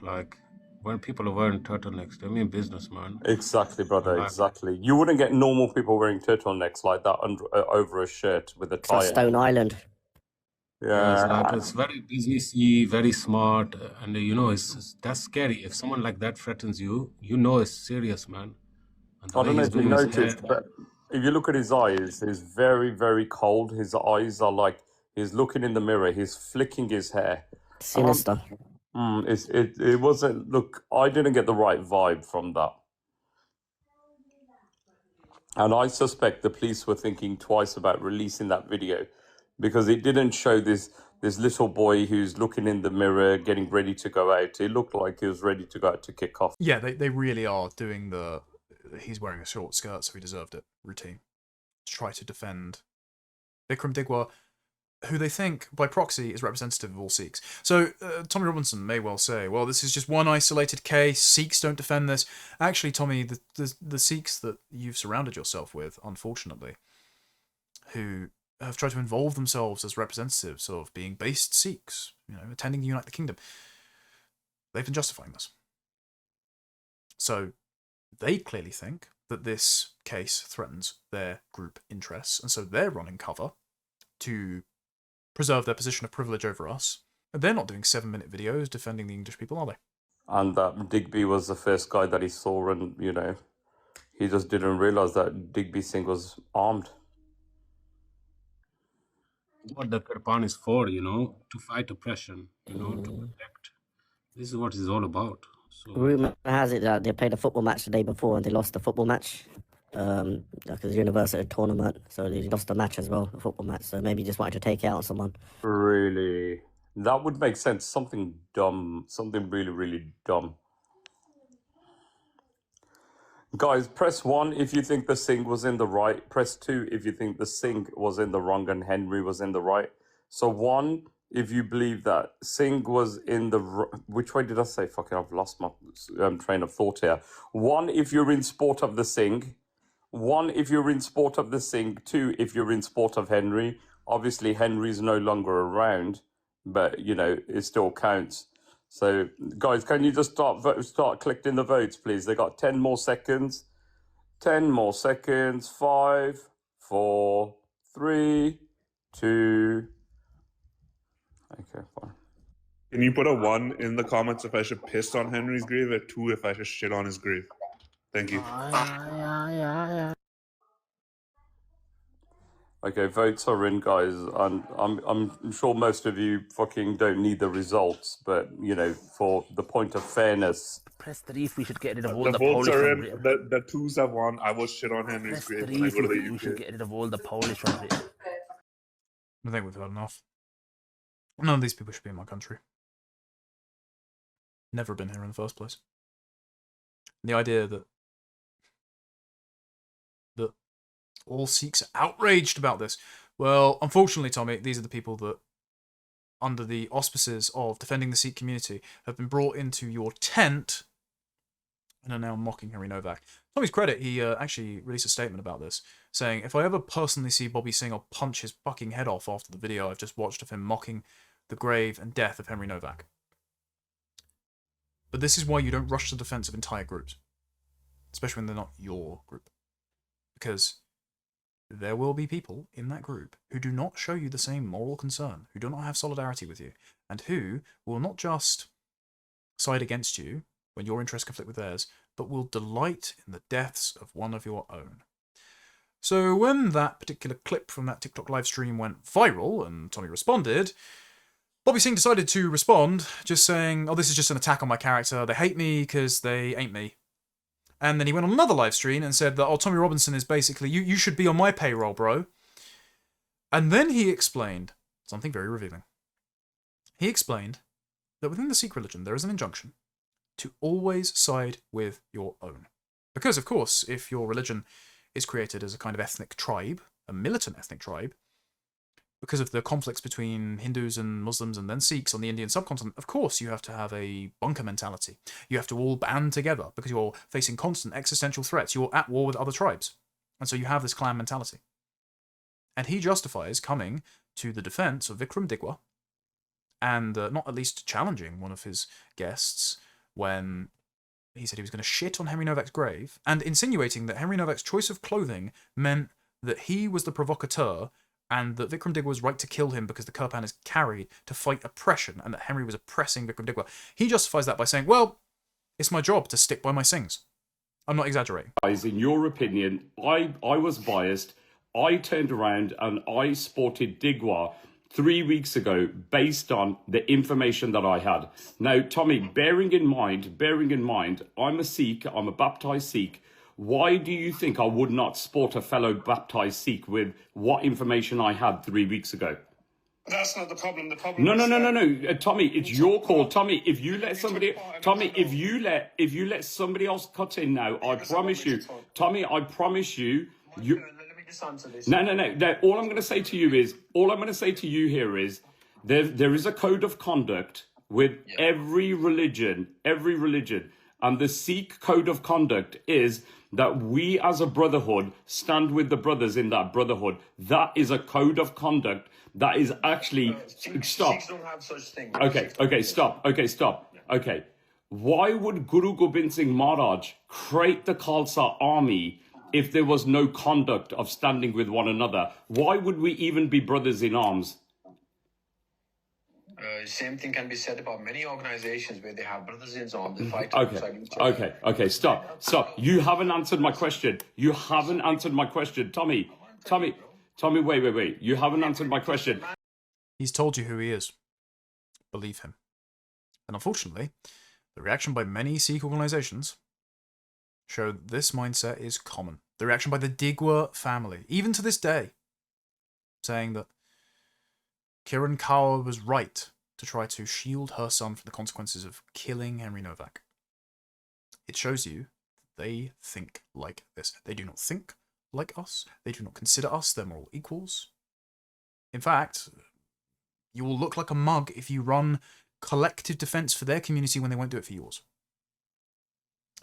when people are wearing turtlenecks, they mean business, man. Exactly, brother, exactly. You wouldn't get normal people wearing turtlenecks like that over a shirt with a tie. It's Stone Island. Yeah. It's very businessy, very smart, and that's scary. If someone like that threatens you, you know it's serious, man. I don't know if you noticed, but if you look at his eyes, he's very, very cold. His eyes are like he's looking in the mirror. He's flicking his hair. Sinister. It wasn't. Look, I didn't get the right vibe from that, and I suspect the police were thinking twice about releasing that video because it didn't show this little boy who's looking in the mirror, getting ready to go out. It looked like he was ready to go out to kick off. Yeah, they really are doing the he's wearing a short skirt, so he deserved it routine to try to defend Vikram Digwa, who they think, by proxy, is representative of all Sikhs. So Tommy Robinson may well say, well, this is just one isolated case, Sikhs don't defend this. Actually, Tommy, the Sikhs that you've surrounded yourself with, unfortunately, who have tried to involve themselves as representatives of being based Sikhs, attending the Unite the Kingdom, they've been justifying this. So they clearly think that this case threatens their group interests, and so they're running cover to preserve their position of privilege over us. And they're not doing 7-minute videos defending the English people, are they? And that Digby was the first guy that he saw, and, he just didn't realise that Digby Singh was armed. What the Kirpan is for, to fight oppression, to protect. This is what it's all about. So, Rumour has it that they played a football match the day before and they lost the football match. Like a university tournament, so they lost the match as well, a football match. So maybe just wanted to take it out on someone. Really? That would make sense. Something dumb. Something really, really dumb. Guys, press 1 if you think the Singh was in the right. Press 2 if you think the Singh was in the wrong and Henry was in the right. So 1 if you believe that Singh was in the... Which way did I say? Fucking, I've lost my train of thought here. 1 if you're in support of the Singh. 1 if you're in support of the Singh. 2 if you're in support of Henry. Obviously, Henry's no longer around, but, it still counts. So, guys, can you just start collecting the votes, please? They got 10 more seconds. 10 more seconds. 5, 4, 3, 2. Okay, fine. Can you put a 1 in the comments if I should piss on Henry's grave, or 2 if I should shit on his grave? Thank you. Okay, votes are in, guys, and I'm sure most of you fucking don't need the results, but for the point of fairness. Press 3 if we should get rid of all the votes Polish are from in. The 2s have won. I will shit on Henry's Press grave 3 when I if go to the we UK. should get rid of all the Polish from here. I think we've had enough. None of these people should be in my country. Never been here in the first place. And the idea that all Sikhs are outraged about this. Well, unfortunately, Tommy, these are the people that, under the auspices of defending the Sikh community, have been brought into your tent and are now mocking Henry Nowak. Tommy's credit, he actually released a statement about this, saying, if I ever personally see Bobby Singh, I'll punch his fucking head off after the video I've just watched of him mocking the grave and death of Henry Nowak. But this is why you don't rush to the defense of entire groups, especially when they're not your group. Because there will be people in that group who do not show you the same moral concern, who do not have solidarity with you, and who will not just side against you when your interests conflict with theirs, but will delight in the deaths of one of your own. So when that particular clip from that TikTok live stream went viral and Tommy responded, Bobby Singh decided to respond, just saying, oh, this is just an attack on my character. They hate me because they ain't me. And then he went on another live stream and said that, oh, Tommy Robinson is basically, you should be on my payroll, bro. And then he explained something very revealing. He explained that within the Sikh religion, there is an injunction to always side with your own. Because, of course, if your religion is created as a kind of ethnic tribe, a militant ethnic tribe, because of the conflicts between Hindus and Muslims and then Sikhs on the Indian subcontinent, of course you have to have a bunker mentality. You have to all band together because you're facing constant existential threats. You're at war with other tribes. And so you have this clan mentality. And he justifies coming to the defense of Vikram Digwa and not at least challenging one of his guests when he said he was going to shit on Henry Nowak's grave and insinuating that Henry Nowak's choice of clothing meant that he was the provocateur and that Vikram Digwa was right to kill him because the Kirpan is carried to fight oppression and that Henry was oppressing Vikram Digwa. He justifies that by saying, well, it's my job to stick by my Singhs. I'm not exaggerating. In your opinion, I was biased. I turned around and I sported Digwa 3 weeks ago based on the information that I had. Now, Tommy, bearing in mind, I'm a Sikh, I'm a baptized Sikh. Why do you think I would not sport a fellow baptized Sikh with what information I had 3 weeks ago? That's not the problem. The problem. No. Tommy, it's your call. Tommy, if you let somebody, if you let somebody else cut in now, I promise you, Tommy, I promise you, you. Let me just answer this. No. All I'm going to say to you here is, there is a code of conduct with every religion, and the Sikh code of conduct is that we as a brotherhood stand with the brothers in that brotherhood. That is a code of conduct that is actually... Stop. Sikhs don't have such things. Okay, stop. Okay. Why would Guru Gobind Singh Maharaj create the Khalsa army if there was no conduct of standing with one another? Why would we even be brothers in arms? Same thing can be said about many organizations where they have brothers in arms, they fight alongside each other. Okay, stop. You haven't answered my question. Tommy, wait. You haven't answered my question. He's told you who he is. Believe him. And unfortunately, the reaction by many Sikh organizations show that this mindset is common. The reaction by the Digwa family, even to this day, saying that Kiran Kaur was right to try to shield her son from the consequences of killing Henry Nowak. It shows you that they think like this. They do not think like us. They do not consider us their moral equals. In fact, you will look like a mug if you run collective defense for their community when they won't do it for yours.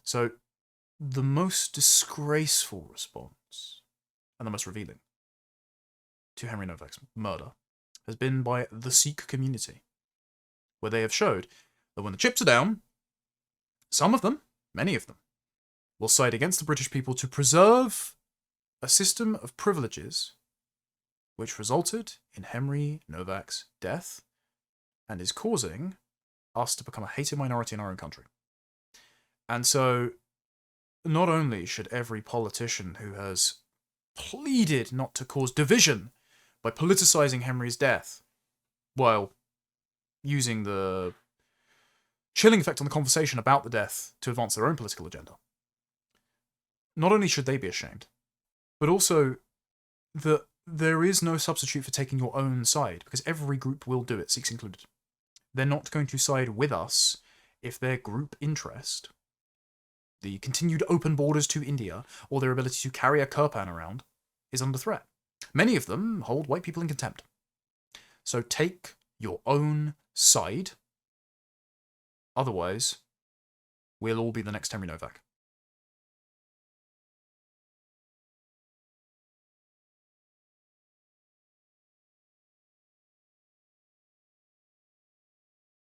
So, the most disgraceful response, and the most revealing, to Henry Nowak's murder has been by the Sikh community, where they have showed that when the chips are down, some of them, many of them, will side against the British people to preserve a system of privileges which resulted in Henry Nowak's death and is causing us to become a hated minority in our own country. And so, not only should every politician who has pleaded not to cause division by politicising Henry's death, while using the chilling effect on the conversation about the death to advance their own political agenda, not only should they be ashamed, but also that there is no substitute for taking your own side, because every group will do it, Sikhs included. They're not going to side with us if their group interest, the continued open borders to India, or their ability to carry a kirpan around, is under threat. Many of them hold white people in contempt. So take your own side. Otherwise, we'll all be the next Henry Nowak.